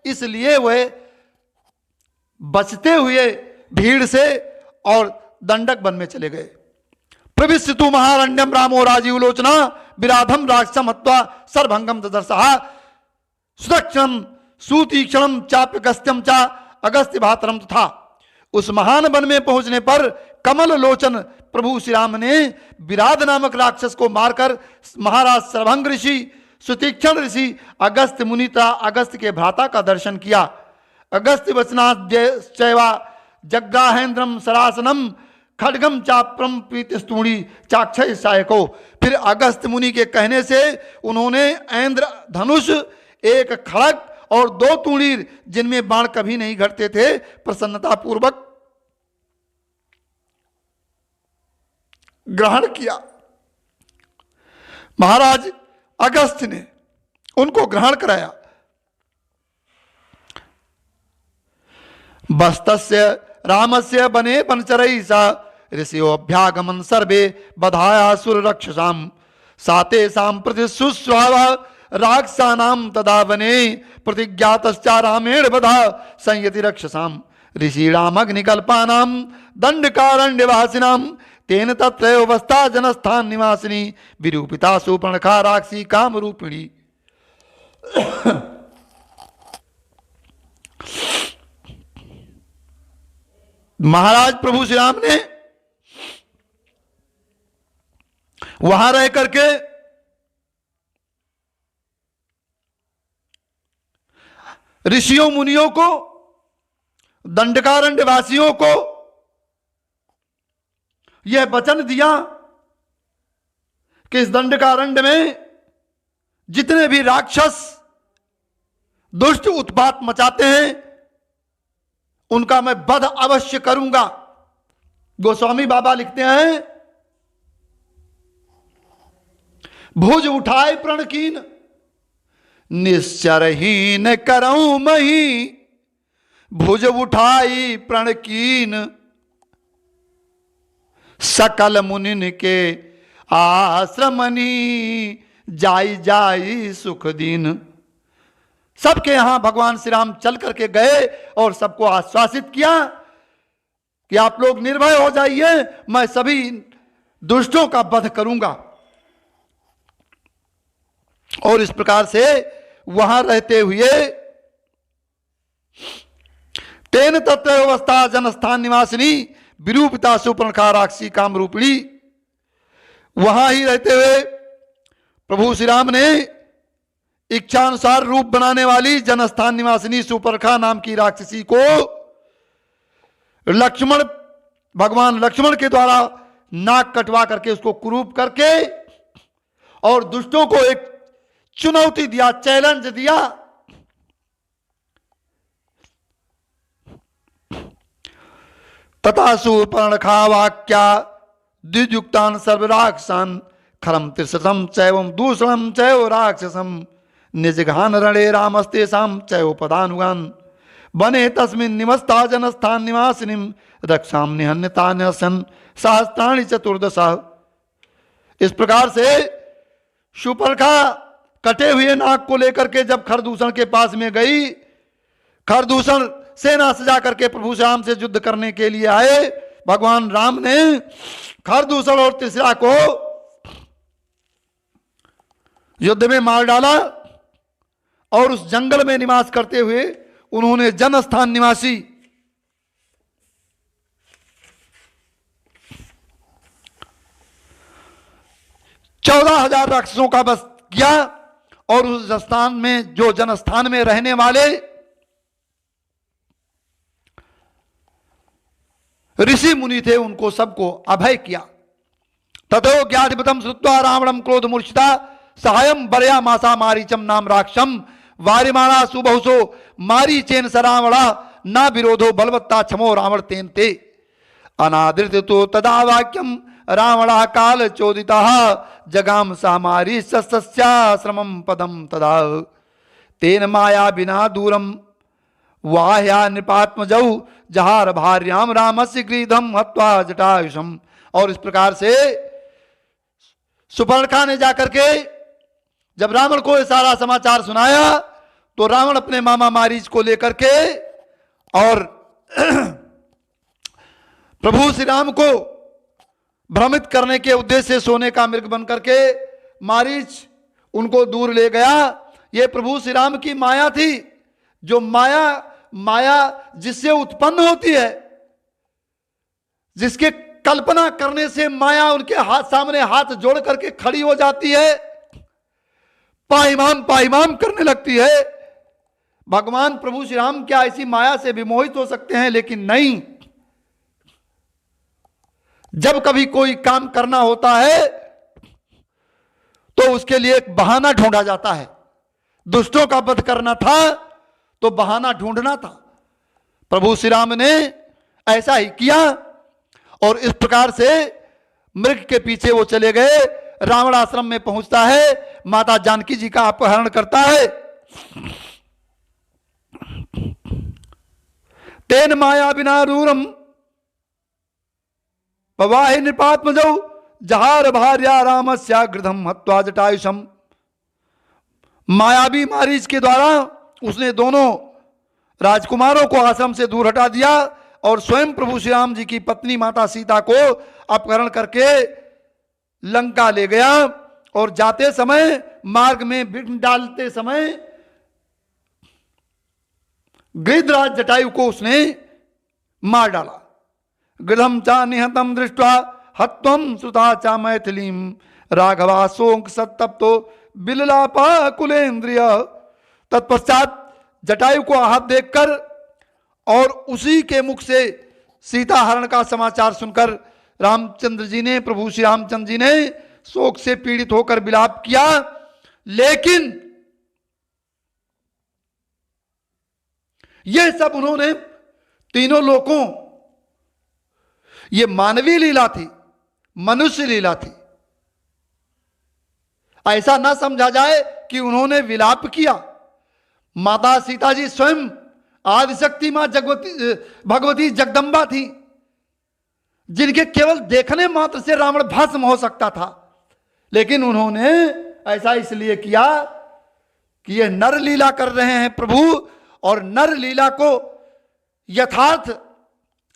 इसलिए वह बचते हुए भीड़ से और दंडक वन में चले गए। प्रविष्टु महारण्यम रामो राजीव लोचना विराधम राक्षसम हत्वा सर्वभंगम ददर्शः सुदक्षम सुतीक्षणम चाप्यगस्त्यम चा अगस्त्य भातरम था। उस महान वन में पहुंचने पर कमल लोचन प्रभु श्री राम ने विराध नामक राक्षस को मारकर महाराज सर्वभंग ऋषि सुतीक्षण ऋषि अगस्त्य मुनिता अगस्त्य के भ्राता का दर्शन किया। अगस्त्य वचनात् चैवा जग्राहेन्द्रम सरासनम खड्गम चाप्रम प्रीतिस्तूणी चाक्षय सायको। फिर अगस्त्य मुनि के कहने से उन्होंने ऐन्द्र धनुष, एक खड़ग और 2 तूणीर जिनमें बाण कभी नहीं घटते थे प्रसन्नता पूर्वक ग्रहण किया। महाराज अगस्त्य ने उनको ग्रहण कराया। बस्तस्य रामस्य बने वनचरैः सा ऋषियो अभ्यागमन सर्वे बधाया सुर रक्षसाम साते साम प्रति सुस्वाव राक्षसानाम तदा वने प्रतिज्ञातश्चा रामेण बधा संयति रक्षसाम ऋषीणाम अग्निकल्पानाम दंडकारण्यवासिनाम तेन तत्रैवस्था जनस्थान निवासिनी विरूपिता सुपर्णखा राक्षसी काम रूपिणी। महाराज प्रभु श्री राम ने वहां रह करके ऋषियों मुनियों को, दंडकारण्य वासियों को यह वचन दिया कि इस दंडकारण्य में जितने भी राक्षस दुष्ट उत्पात मचाते हैं उनका मैं वध अवश्य करूंगा। गोस्वामी बाबा लिखते हैं भुज उठाए प्रणकीन निश्चरहीन करऊं मही भुज उठाई प्रणकीन सकल मुनिन के आश्रमनी जाई जाई सुख दीन। सबके यहां भगवान श्री राम चल करके गए और सबको आश्वासित किया कि आप लोग निर्भय हो जाइए, मैं सभी दुष्टों का वध करूंगा। और इस प्रकार से वहां रहते हुए तेन तत्र अवस्था जनस्थान निवासिनी विरूपिता सुपर्णखा राक्षसी काम रूपिणी। वहां ही रहते हुए प्रभु श्री राम ने इच्छानुसार रूप बनाने वाली जनस्थान निवासिनी सुपर्णखा नाम की राक्षसी को भगवान लक्ष्मण के द्वारा नाक कटवा करके उसको कुरूप करके और दुष्टों को एक चुनौती दिया, चैलेंज दिया। तथा सुपर्णखा वाक्या द्विजुक्तान सर्वराक्षसान खरम त्रिशतम चैवम दूषणम चैव राक्षसम निजघान रणे रामस्तेषाम चैव पदानुगान बने तस्मिन् निमस्ता जनस्थान निवासिनीम रक्षाम निहन्यता नसन सहस्त्राणि चतुर्दशा। इस प्रकार से सुपर्णखा कटे हुए नाक को लेकर के जब खरदूषण के पास में गई, खरदूषण सेना सजा करके प्रभु श्री राम से युद्ध करने के लिए आए। भगवान राम ने खरदूषण और त्रिशरा को युद्ध में मार डाला और उस जंगल में निवास करते हुए उन्होंने जनस्थान निवासी 14,000 राक्षसों का वध किया और उस स्थान में जो जनस्थान में रहने वाले ऋषि मुनि थे उनको सबको अभय किया। ततो ज्ञातिपतम श्रुत्वा रावणम क्रोध मूर्छिता सहायम बरया मासा मारीचम नाम राक्षम वारिमाणा सुबहुसो मारीचेन सरावणा न विरोधो बलवत्ता क्षमो रावण तेन ते अनादृत तो तदा वाक्यम रावणा काल चोदिता जगाम सामारी सस्याश्रमम पदम तदा तेन माया बिना दूरम वाह्या नृपात्मजौ जहार भार्याम रामस्य गृधम हत्वा जटायुषम। और इस प्रकार से सुपर्णखा ने जाकर के जब रावण को ये सारा समाचार सुनाया तो रावण अपने मामा मारीच को लेकर के और प्रभु श्री राम को भ्रमित करने के उद्देश्य से सोने का मृग बन करके मारीच उनको दूर ले गया। ये प्रभु श्री राम की माया थी, जो माया जिससे उत्पन्न होती है, जिसके कल्पना करने से माया उनके सामने हाथ जोड़ करके खड़ी हो जाती है, पाइमाम पाइमाम करने लगती है। भगवान प्रभु श्री राम क्या ऐसी माया से विमोहित हो सकते हैं? लेकिन नहीं, जब कभी कोई काम करना होता है तो उसके लिए एक बहाना ढूंढा जाता है। दुष्टों का वध करना था तो बहाना ढूंढना था। प्रभु श्री राम ने ऐसा ही किया और इस प्रकार से मृग के पीछे वो चले गए। रावण आश्रम में पहुंचता है, माता जानकी जी का अपहरण करता है। तेन माया बिना दूरम पवाहि नृपात्मजौ जहार भार्या रामस्या गृधम हत्वा जटायुषम। मायावी मारीच के द्वारा उसने दोनों राजकुमारों को आश्रम से दूर हटा दिया और स्वयं प्रभु श्री राम जी की पत्नी माता सीता को अपहरण करके लंका ले गया। और जाते समय मार्ग में विघ्न डालते समय गृधराज जटायु को उसने मार डाला। गृधम चा निहतम दृष्ट्वा हत्वम श्रुता चा मैथिलीम राघवा शोक सत्तप्तो बिललापा कुलेन्द्रिय। तत्पश्चात जटायु को आहत देखकर और उसी के मुख से सीता हरण का समाचार सुनकर रामचंद्र जी ने, प्रभु श्री रामचंद्र जी ने शोक से पीड़ित होकर विलाप किया। लेकिन यह सब उन्होंने तीनों लोगों, ये मानवीय लीला थी, मनुष्य लीला थी। ऐसा ना समझा जाए कि उन्होंने विलाप किया। माता सीता जी स्वयं आदिशक्ति मां भगवती जगदम्बा थी, जिनके केवल देखने मात्र से रावण भस्म हो सकता था। लेकिन उन्होंने ऐसा इसलिए किया कि ये नर लीला कर रहे हैं प्रभु, और नर लीला को यथार्थ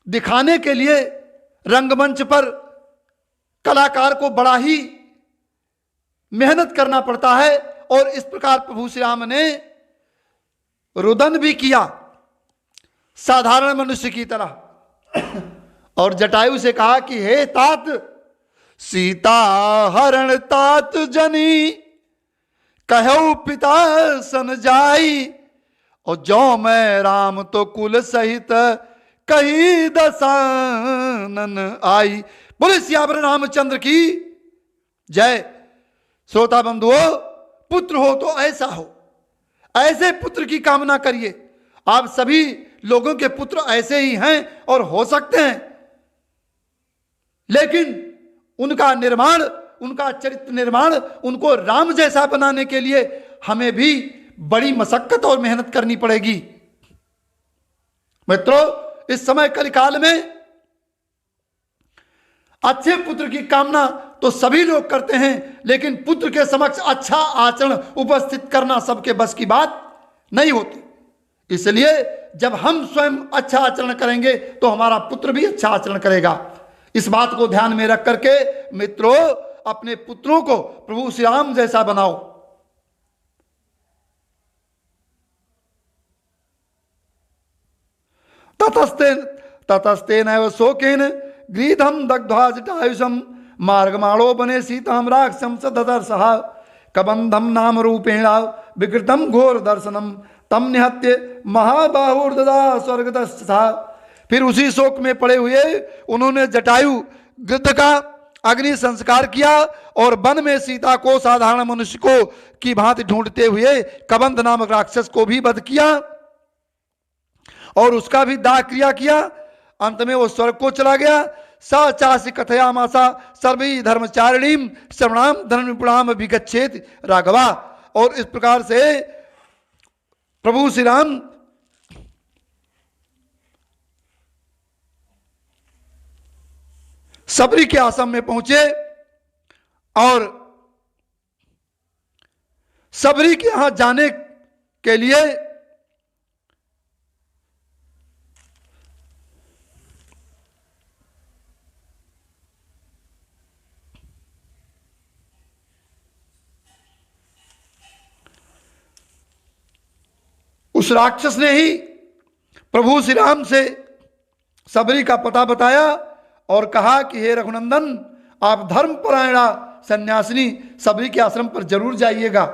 दिखाने के लिए रंगमंच पर कलाकार को बड़ा ही मेहनत करना पड़ता है। और इस प्रकार प्रभु श्री राम ने रुदन भी किया, साधारण मनुष्य की तरह। और जटायु से कहा कि हे तात, सीता हरण तात जनी, कहो पिता सन जाई, और जो मैं राम तो कुल सहित कही दसानन आई। बोले सियावर रामचंद्र की जय। श्रोता बंधुओं, पुत्र हो तो ऐसा हो, ऐसे पुत्र की कामना करिए। आप सभी लोगों के पुत्र ऐसे ही हैं और हो सकते हैं, लेकिन उनका निर्माण, उनका चरित्र निर्माण, उनको राम जैसा बनाने के लिए हमें भी बड़ी मशक्कत और मेहनत करनी पड़ेगी। मित्रों, इस समय कलिकाल में अच्छे पुत्र की कामना तो सभी लोग करते हैं, लेकिन पुत्र के समक्ष अच्छा आचरण उपस्थित करना सबके बस की बात नहीं होती। इसलिए जब हम स्वयं अच्छा आचरण करेंगे तो हमारा पुत्र भी अच्छा आचरण करेगा। इस बात को ध्यान में रख करके मित्रों, अपने पुत्रों को प्रभु श्री राम जैसा बनाओ। ततस्ते नैव शोकेन गृधम दग्ध्वा जटायुषम, मार्गमाणो बने सीताम राक्षसम सददर्शः, कबंधम नाम रूपेण विकृतम घोर दर्शनम, तम निहत्य महाबाहुर्ददा स्वर्गतस्था। फिर उसी शोक में पड़े हुए उन्होंने जटायु गृध का अग्नि संस्कार किया और वन में सीता को साधारण मनुष्य को की भांति ढूंढते हुए कबंध नामक राक्षस को भी वध किया और उसका भी दाह क्रिया किया। अंत में वो स्वर्ग को चला गया। स चासी कथयामासा सर्वी धर्मचारिणीम श्रवणाम धर्मपुणाम विगच्छेत राघवा। और इस प्रकार से प्रभु श्री राम सबरी के आश्रम में पहुंचे और सबरी के यहां जाने के लिए उस राक्षस ने ही प्रभु श्री राम से सबरी का पता बताया और कहा कि हे रघुनंदन, आप धर्मपरायणा सन्यासिनी सबरी के आश्रम पर जरूर जाइएगा।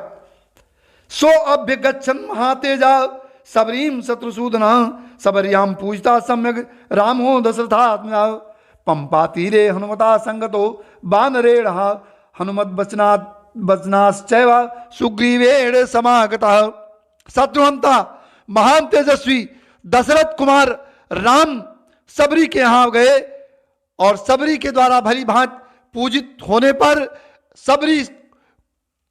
सो अभ्यगच्छन महातेजा सबरीम शत्रुसूदना, सबरियाम पूजता सम्यक रामो दशरथात्मजा, पंपा तीरे हनुमता संगतो वानरेण हनुमत वचनाश्चैव सुग्रीवेण समागतः। शत्रुहंता महान तेजस्वी दशरथ कुमार राम सबरी के यहां गए और सबरी के द्वारा भली भांति पूजित होने पर सबरी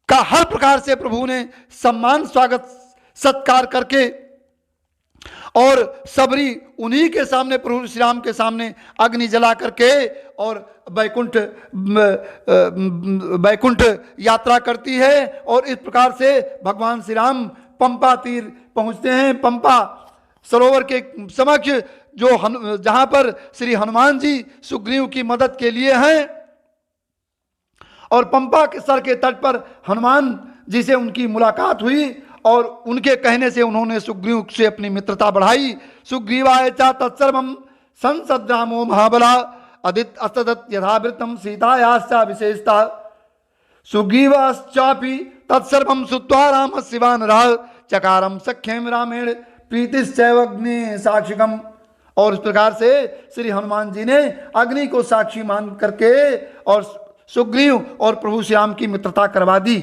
का हर प्रकार से प्रभु ने सम्मान स्वागत सत्कार करके और सबरी उन्हीं के सामने प्रभु श्री राम के सामने अग्नि जला करके और वैकुंठ यात्रा करती है। और इस प्रकार से भगवान श्री राम पंपा तीर पहुंचते हैं। पंपा सरोवर के समक्ष जो जहां पर श्री हनुमान जी सुग्रीव की मदद के लिए हैं और पंपा के सर के तट पर हनुमान जी से उनकी मुलाकात हुई और उनके कहने से उन्होंने सुग्रीव से अपनी मित्रता बढ़ाई। सुग्रीवाय च तत्सर्वं संसद रामो महाबला, अदित असदत यथावृत्तम सीतायाश्च विशेषता, सुग्रीवाश्चापि तत्सर्वं श्रुत्वा रामस्य शिवानरः, चकारम सख्यम रामेण प्रीतिश्चैवग्नि साक्षिकम। और इस प्रकार से श्री हनुमान जी ने अग्नि को साक्षी मान करके और सुग्रीव और प्रभु श्याम की मित्रता करवा दी।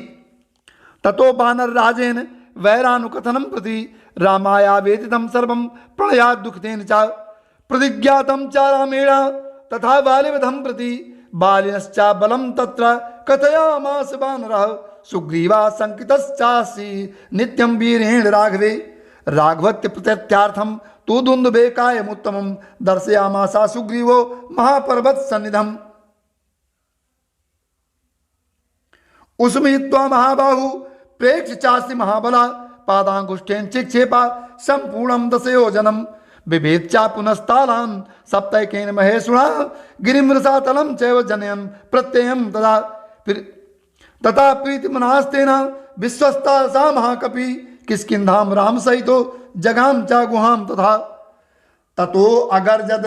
ततो बानर राजेन वैरानुकथनम प्रति रामाया वेदितम सर्वम प्रणयाद दुखतेन च, प्रतिज्ञातम च रामेण तथा बालिवधम प्रति बालिनश्च बलम तत्र कथयामास बानरः, सुग्रीवा संकितश्चासी नित्यं वीरेण राघवे, राघवत्य प्रत्यर्थम तू दुंदुभे कायमुत्तमं, दर्शयामासा सुग्रीवो महापर्वत सन्निधम। उसमित्वा महाबाहु प्रेक्ष चास्ति महाबला, पादांगुष्ठेन चिक्षेपा संपूर्णम दशयोजनम, बिभेत्या पुनस्तालान सप्तैकेन महेशुणा, गिरिमृषातलम चैव जनयन प्रत्ययम तदा तथा प्रीतिमनास्तेन विश्वस्ता सा महाकपि, किष्किंधाम राम सहितो जगाम चा गुहाम तथा। ततो अगर्जद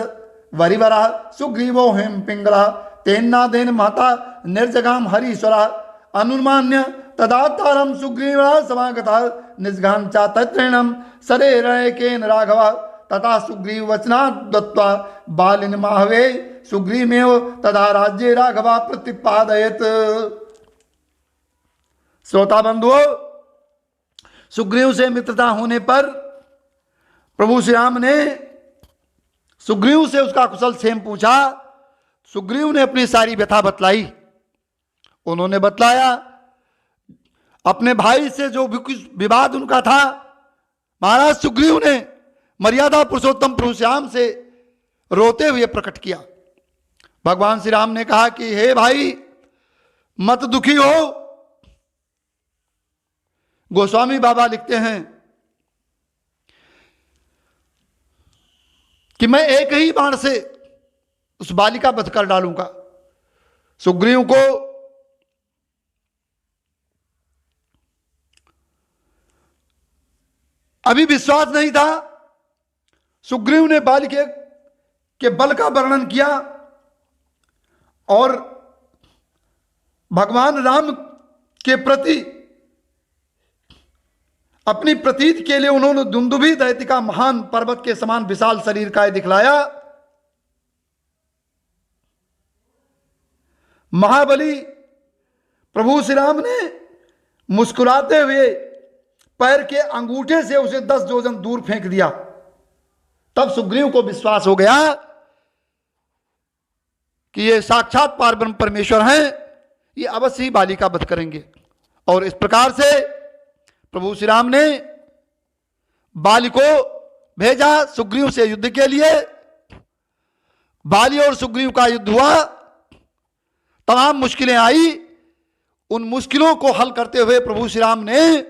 वरिवरा सुग्रीवो हेम पिंगला तेन्नादेन माता निर्जगाम हरीश्वरा अनुमान्य तदातारम सुग्रीवा समागता निजगान चा तत्रेणम सरे रयकेन राघवा तथा सुग्रीव वचना दत्वा बालिन माहवे सुग्रीमेव तथा राज्ये राघवा प्रतिपादयत। श्रोता बंधुओं, सुग्रीव से मित्रता होने पर प्रभु श्री राम ने सुग्रीव से उसका कुशल क्षेम पूछा। सुग्रीव ने अपनी सारी व्यथा बतलाई। उन्होंने बतलाया अपने भाई से जो विवाद उनका था, महाराज सुग्रीव ने मर्यादा पुरुषोत्तम प्रभु श्याम से रोते हुए प्रकट किया। भगवान श्री राम ने कहा कि हे भाई, मत दुखी हो। गोस्वामी बाबा लिखते हैं कि मैं एक ही बाण से उस बालिका वध कर डालूंगा। सुग्रीव को अभी विश्वास नहीं था। सुग्रीव ने बालिका के बल का वर्णन किया और भगवान राम के प्रति अपनी प्रतीत के लिए उन्होंने दुंदुभी दैत्य का महान पर्वत के समान विशाल शरीर का दिखलाया। महाबली प्रभु श्री राम ने मुस्कुराते हुए पैर के अंगूठे से उसे 10 योजन दूर फेंक दिया। तब सुग्रीव को विश्वास हो गया कि ये साक्षात पारब्रह्म परमेश्वर हैं, ये अवश्य ही बालिका वध करेंगे। और इस प्रकार से प्रभु श्री राम ने बाली को भेजा सुग्रीव से युद्ध के लिए। बाली और सुग्रीव का युद्ध हुआ। तमाम मुश्किलें आई। उन मुश्किलों को हल करते हुए प्रभु श्री राम ने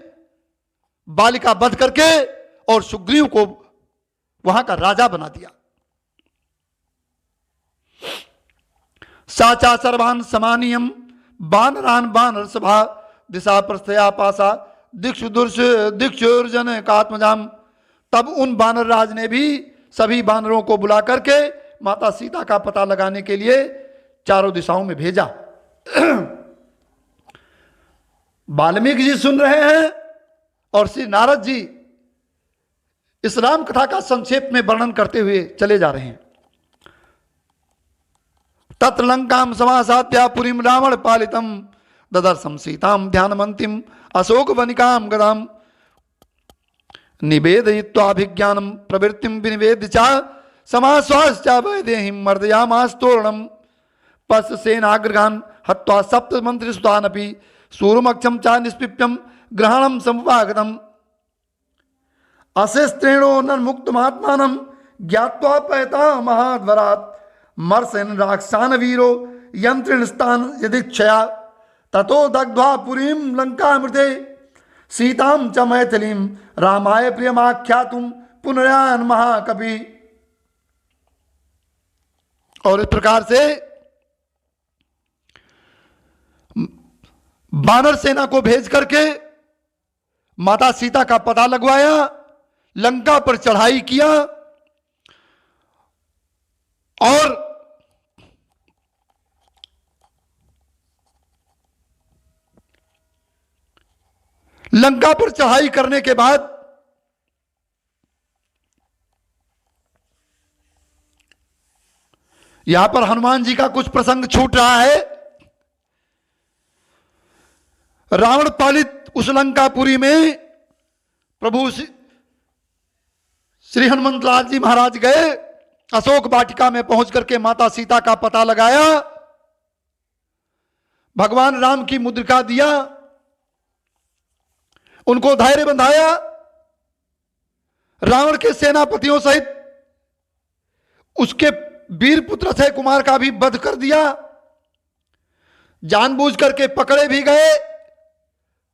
बालिका वध करके और सुग्रीव को वहां का राजा बना दिया। साचा सर्वान समानियम बानरान बानर सभा दिशा प्रस्थया पासा दिक्षु दुर्श दिक्षुर्जन कात्मजाम। तब उन बानर राज ने भी सभी बानरों को बुला करके माता सीता का पता लगाने के लिए चारों दिशाओं में भेजा। वाल्मीकि जी सुन रहे हैं और श्री नारद जी इस राम कथा का संक्षेप में वर्णन करते हुए चले जा रहे हैं। तत्र लंकाम समासाद्या पुरीम रावण पालितम ददर्शम सीताम ध्यानमंतिम अशोक वनिकाम गदाम निवेदयित्वाभिज्ञानम प्रवृत्तिम विनिवेद्य च समाश्वास्या वैदेहिं मर्दयामास्तोरणम पश्य सेनाग्रगान हत्वा सप्त मंत्री सुतानपि सूरमक्षम च निष्पिप्यम ग्रहणम समुपागतम अशस्त्रेणो नन्मुक्तमात्मानं ज्ञात्वा पैता महाध्वरात् मर्सेन राक्षसान वीरो यंत्रिणस्तान यदीक्षया ततो दग्ध्वा पुरीं लंकामृते सीतां च मैथिलीं रामाय प्रियमाख्यातुं पुनरायन महाकवि। और इस प्रकार से बानर सेना को भेज करके माता सीता का पता लगवाया, लंका पर चढ़ाई किया और लंका पर चढ़ाई करने के बाद यहां पर हनुमान जी का कुछ प्रसंग छूट रहा है। रावण पालित उस लंकापुरी में प्रभु श्री हनुमंत लाल जी महाराज गए। अशोक वाटिका में पहुंच करके माता सीता का पता लगाया, भगवान राम की मुद्रिका दिया, उनको धैर्य बंधाया, रावण के सेनापतियों सहित उसके वीर पुत्र अक्षय कुमार का भी वध कर दिया। जानबूझ करके पकड़े भी गए।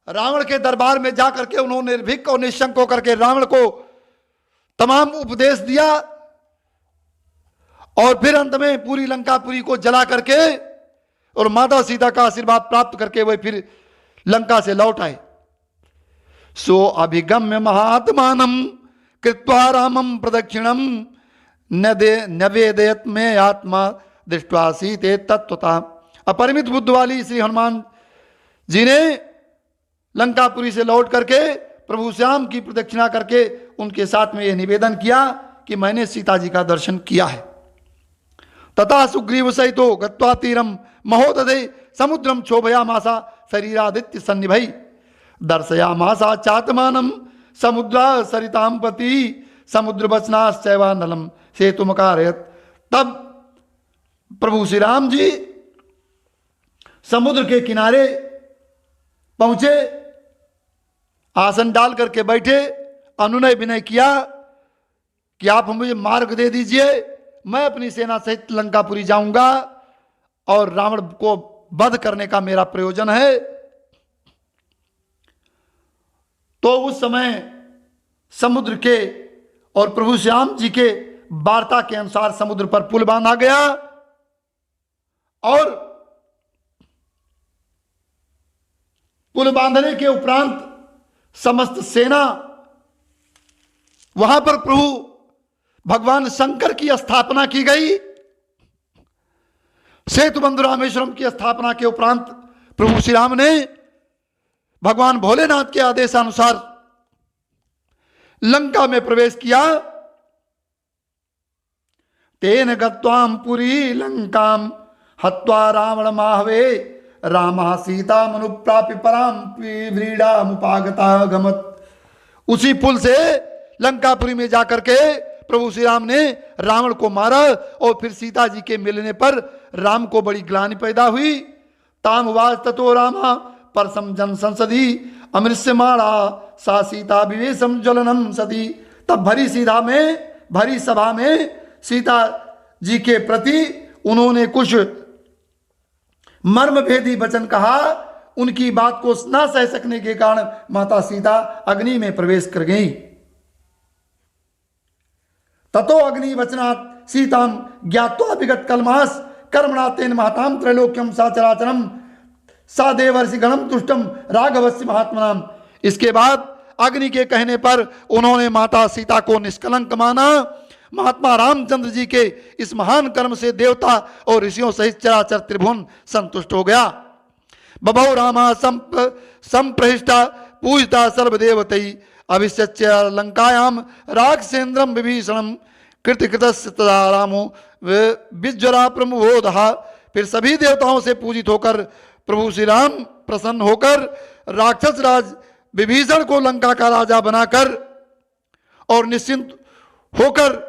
रावण के दरबार में जाकर के उन्होंने निर्भीक और निशंक होकर के रावण को तमाम उपदेश दिया और फिर अंत में पूरी लंकापुरी को जला करके और माता सीता का आशीर्वाद प्राप्त करके वह फिर लंका से लौट आए। सो अभिगम्य महात्मानम कृत्वा रामम प्रदक्षिणम नवेदयत में आत्मा दृष्टवासी ते तत्वता। अपरिमित बुद्ध वाली श्री हनुमान जी ने लंकापुरी से लौट करके प्रभु श्याम की प्रदक्षिणा करके उनके साथ में यह निवेदन किया कि मैंने सीता जी का दर्शन किया है। तथा सुग्रीव सहितो गत्वा तीरम महोदधे समुद्रम क्षोभयामासा शरीरादित्य सन्निभै दर्शयामासा चात्मानम समुद्रा सरिताम पति समुद्र वचनाश्चैवानलम सेतुमकारयत। तब प्रभु श्री राम जी समुद्र के किनारे पहुंचे, आसन डाल करके बैठे, अनुनय विनय किया कि आप मुझे मार्ग दे दीजिए, मैं अपनी सेना सहित लंकापुरी जाऊंगा और रावण को वध करने का मेरा प्रयोजन है। तो उस समय समुद्र के और प्रभु श्याम जी के वार्ता के अनुसार समुद्र पर पुल बांधा गया और पुल बांधने के उपरांत समस्त सेना वहां पर प्रभु भगवान शंकर की स्थापना की गई। सेतु बंधु रामेश्वरम की स्थापना के उपरांत प्रभु श्री राम ने भगवान भोलेनाथ के आदेशानुसार लंका में प्रवेश किया। तेन गत्वाम पुरी लंकाम हत्वा रावण माहवे रामा सीता मनुप्रापि पराम व्रीडा मुपागता गमत। उसी पुल से लंकापुरी में जाकर के प्रभु श्री राम ने रावण को मारा और फिर सीता जी के मिलने पर राम को बड़ी ग्लानि पैदा हुई। तामवाज ततो रामा परसम जन संसदी अमृष्यमाणा सा सीता विवेशम ज्वलनम सदी। तब भरी सभा में सीता जी के प्रति उन्होंने कुछ मर्मभेदी वचन कहा। उनकी बात को ना सह सकने के कारण माता सीता अग्नि में प्रवेश कर गई। ततो अग्नि वचनात् सीताम ज्ञात्वा विगत कलमास कर्मणा तेन महताम त्रैलोक्यम साचराचरम सा देवर्षि गणम तुष्टम राघवस्य महात्मनाम। इसके बाद अग्नि के कहने पर उन्होंने माता सीता को निष्कलंक माना। महात्मा रामचंद्र जी के इस महान कर्म से देवता और ऋषियों सहित चराचर त्रिभुवन संतुष्ट हो गया। बभौ रामा संप्रहिष्टा पूजिता सर्वदेवतई अभिषच्य लंकायाम राक्षसेन्द्रम विभीषणम कृतकृतस्य तदा रामो विज्वला प्रमुबोधः। फिर सभी देवताओं से पूजित होकर प्रभु श्री राम प्रसन्न होकर राक्षस राज विभीषण को लंका का राजा बनाकर और निश्चिंत होकर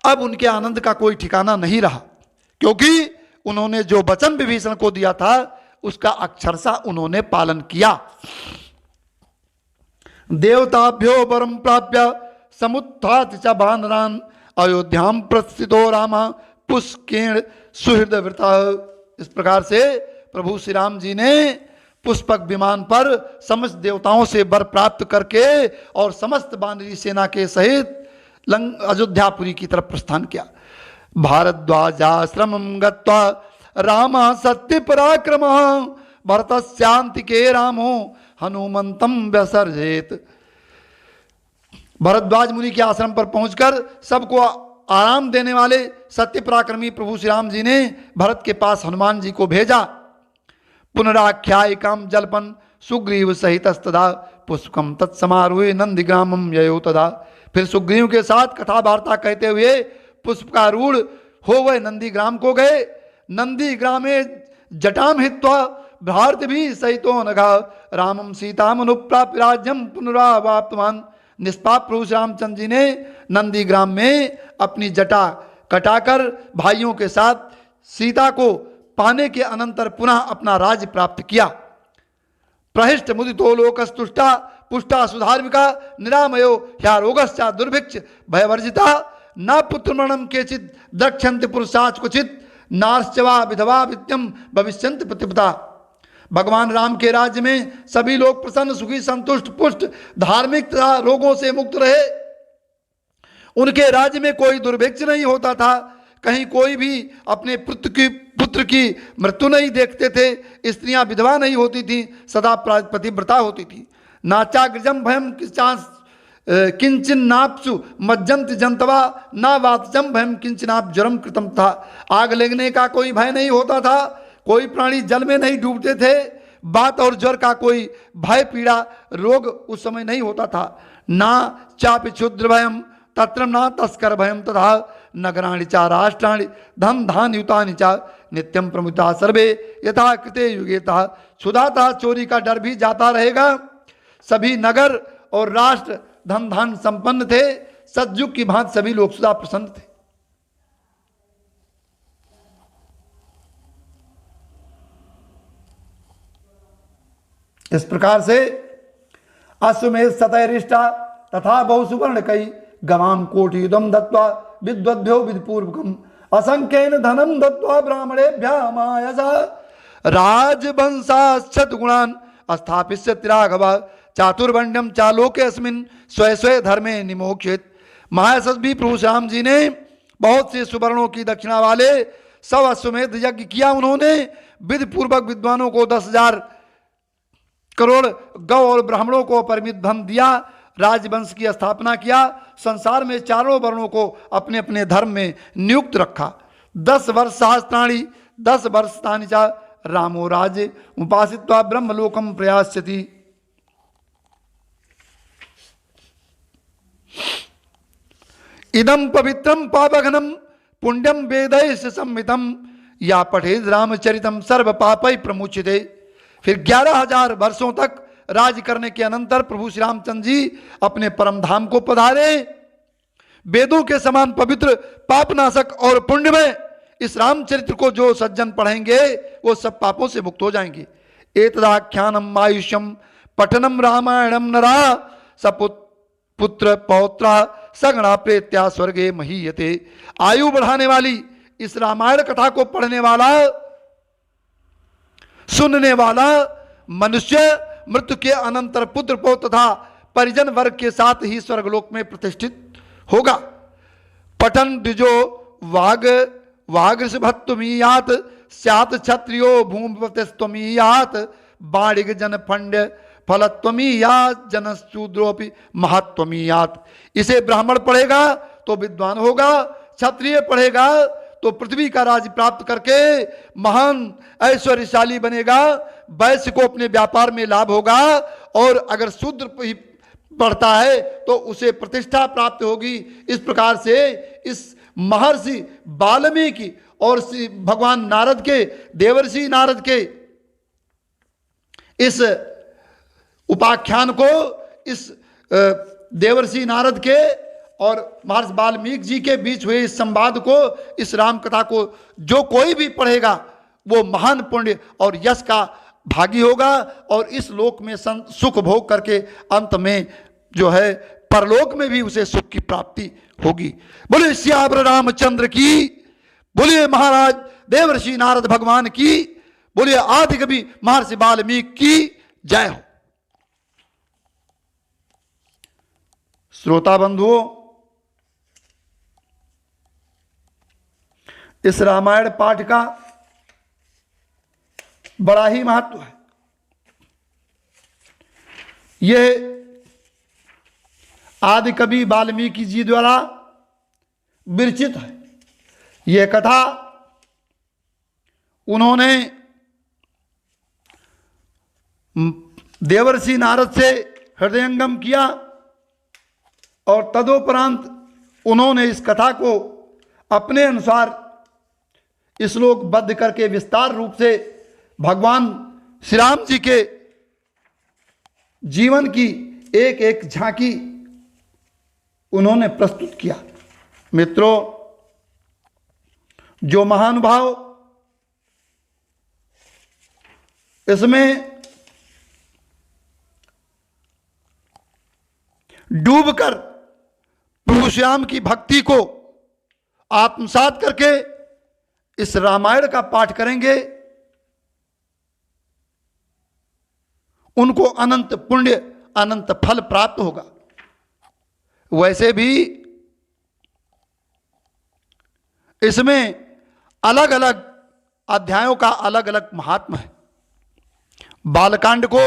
अब उनके आनंद का कोई ठिकाना नहीं रहा, क्योंकि उन्होंने जो वचन विभीषण को दिया था उसका अक्षरशः उन्होंने पालन किया। देवताभ्यो वरम प्राप्य समुत्थात च बानरान अयोध्याम प्रस्थितो रामा पुष्केण सुहृद वृता। इस प्रकार से प्रभु श्री राम जी ने पुष्पक विमान पर समस्त देवताओं से वर प्राप्त करके और समस्त वानरी सेना के सहित अयोध्यापुरी की तरफ प्रस्थान किया। भारद्वाजाश्रमं गत्वा रामा सत्य पराक्रम भरतस्यांतिके रामो हनुमंतम व्यसर्जेत। भरद्वाज मुनि के आश्रम पर पहुंचकर सबको आराम देने वाले सत्य पराक्रमी प्रभु श्री राम जी ने भरत के पास हनुमान जी को भेजा। पुनराख्यायिकाम जल्पन सुग्रीव सहितस्तदा पुष्पकम तत्समारोहे नंदीग्रामम ययो तदा। फिर सुग्रीव के साथ कथा वार्ता कहते हुए पुष्पकारूढ़ हो वह नंदीग्राम को गए। नंदीग्रामे जटाम हित्वा भारत भी सहितो नघा रामम सीताम अनुप्राप्य राज्यम पुनरावाप्तवान। निष्पाप प्रभु रामचंद्र जी ने नंदीग्राम में अपनी जटा कटाकर भाइयों के साथ सीता को पाने के अनंतर पुनः अपना राज्य प्राप्त किया। प्रहिष्ट मुदितो लोकस्तुष्टा पुष्टा सुधार्मिका निरामयो ह्यारोगश्चा दुर्भिक्ष भयवर्जिता न पुत्रमरणम केचित द्रक्षन्ति पुरुषाच क्वचित नार्श्चवा विधवा वित्यम भविष्यन्ति प्रतिपदा। भगवान राम के राज्य में सभी लोग प्रसन्न सुखी संतुष्ट पुष्ट धार्मिक तथा रोगों से मुक्त रहे। उनके राज्य में कोई दुर्भिक्ष नहीं होता था, कहीं कोई भी अपने पुत्र की मृत्यु नहीं देखते थे, स्त्रियां विधवा नहीं होती थी, सदा पतिव्रता होती थी। नाचाग्रजम भयम किंचन नापसु मज्जंत जंतवा ना वातजम भयम किंचनाप ज्वरम कृतम था। आग लगने का कोई भय नहीं होता था, कोई प्राणी जल में नहीं डूबते थे, बात और ज्वर का कोई भय पीड़ा रोग उस समय नहीं होता था। ना चापि क्षुद्र भयम तत्र ना तस्कर भयम तथा नगराणि चा राष्ट्राणि धन धान युतानि चा नित्यम प्रमुता सर्वे यथा कृते युगे था। सुधा था चोरी का डर भी जाता रहेगा। सभी नगर और राष्ट्र धन धान संपन्न थे। सतयुग की भांति सभी लोग सदा प्रसन्न थे। इस प्रकार से अश्वमेध सतैरिष्टा तथा बहु सुवर्ण कई गवाम कोटि युधम दत्वा विद्वद्भ्यो विदपूर्वकम असंख्येन धनम दत्वा ब्राह्मणेभ्यः मायसा राजवंशाश्चत गुणान स्थापिष्य तिराघव चातुर्वण्यम चालोके अस्मिन् स्वय स्वय धर्मे निमोक्षित। महायशस भी प्रभु श्याम जी ने बहुत से सुवर्णों की दक्षिणा वाले सब अश्वमेध यज्ञ किया। उन्होंने विधि पूर्वक विद्वानों को 10,000 करोड़ गौ और ब्राह्मणों को अपरिमित धन दिया। राजवंश की स्थापना किया। संसार में चारों वर्णों को अपने अपने धर्म में नियुक्त रखा। 10 वर्ष सहस्त्राणि 10 वर्ष तानि च रामो राजे उपासित्वा ब्रह्मलोकम प्रयास्यति। इदम पवित्रम पापघ्नम पुण्यम वेदैश्च संहितम या पठेद रामचरितम सर्व पापै प्रमुच्यते। फिर 11,000 वर्षों तक राज करने के अनंतर प्रभु श्री रामचंद्र जी अपने परम धाम को पधारे। वेदों के समान पवित्र पापनाशक और पुण्य में इस रामचरित्र को जो सज्जन पढ़ेंगे वो सब पापों से मुक्त हो जाएंगे। एतदाख्यानम आयुष्यम पठनम रामायणम नरा सपुत्र पौत्रा सगणा प्रेत्या स्वर्गे महीयते। आयु बढ़ाने वाली इस रामायण कथा को पढ़ने वाला सुनने वाला मनुष्य मृत्यु के अनंतर पुत्र पौत्र तथा परिजन वर्ग के साथ ही स्वर्गलोक में प्रतिष्ठित होगा। पठन द्विजो वागृषभत्वमीयात स्यात् क्षत्रियो भूमिपतिस्त्वमीयात बाणिग जन फंड फलत्वमीयात जनशूद्रोपि महत्वमीयात। इसे ब्राह्मण पढ़ेगा तो विद्वान होगा, क्षत्रिय पढ़ेगा तो पृथ्वी का राज प्राप्त करके महान ऐश्वर्यशाली बनेगा, वैश्य को अपने व्यापार में लाभ होगा, और अगर शूद्र ही पढ़ता है तो उसे प्रतिष्ठा प्राप्त होगी। इस प्रकार से इस महर्षि वाल्मीकि और भगवान नारद के, देवर्षि नारद के इस उपाख्यान को, इस देवर्षि नारद के और महर्षि वाल्मीकि जी के बीच हुए इस संवाद को, इस राम कथा को जो कोई भी पढ़ेगा वो महान पुण्य और यश का भागी होगा, और इस लोक में सुख भोग करके अंत में जो है परलोक में भी उसे सुख की प्राप्ति होगी। बोले सियावर रामचंद्र की, बोलिए महाराज देवर्षि नारद भगवान की, बोलिए आदि कवि महर्षि वाल्मीकि की जय हो। श्रोता बंधुओं, इस रामायण पाठ का बड़ा ही महत्व है। यह आदि कवि वाल्मीकि जी द्वारा विरचित है। यह कथा उन्होंने देवर्षि नारद से हृदयंगम किया, और तदोपरांत उन्होंने इस कथा को अपने अनुसार श्लोकबद्ध करके विस्तार रूप से भगवान श्री राम जी के जीवन की एक एक झांकी उन्होंने प्रस्तुत किया। मित्रों, जो महानुभाव इसमें डूबकर प्रभु श्याम की भक्ति को आत्मसात करके इस रामायण का पाठ करेंगे, उनको अनंत पुण्य अनंत फल प्राप्त होगा। वैसे भी इसमें अलग अलग अध्यायों का अलग अलग महात्म है। बालकांड को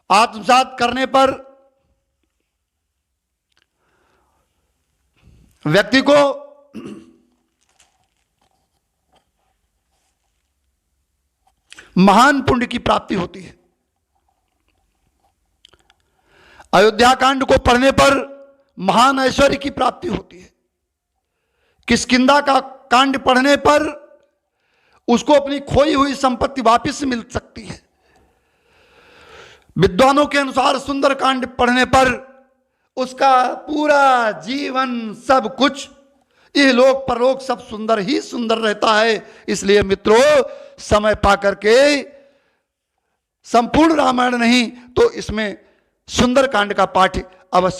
आत्मसात करने पर व्यक्ति को महान पुण्य की प्राप्ति होती है। अयोध्या कांड को पढ़ने पर महान ऐश्वर्य की प्राप्ति होती है। किष्किंधा का कांड पढ़ने पर उसको अपनी खोई हुई संपत्ति वापस मिल सकती है। विद्वानों के अनुसार सुंदर कांड पढ़ने पर उसका पूरा जीवन सब कुछ ये लोक परलोक सब सुंदर ही सुंदर रहता है। इसलिए मित्रों, समय पा करके संपूर्ण रामायण नहीं तो इसमें सुंदर कांड का पाठ अवश्य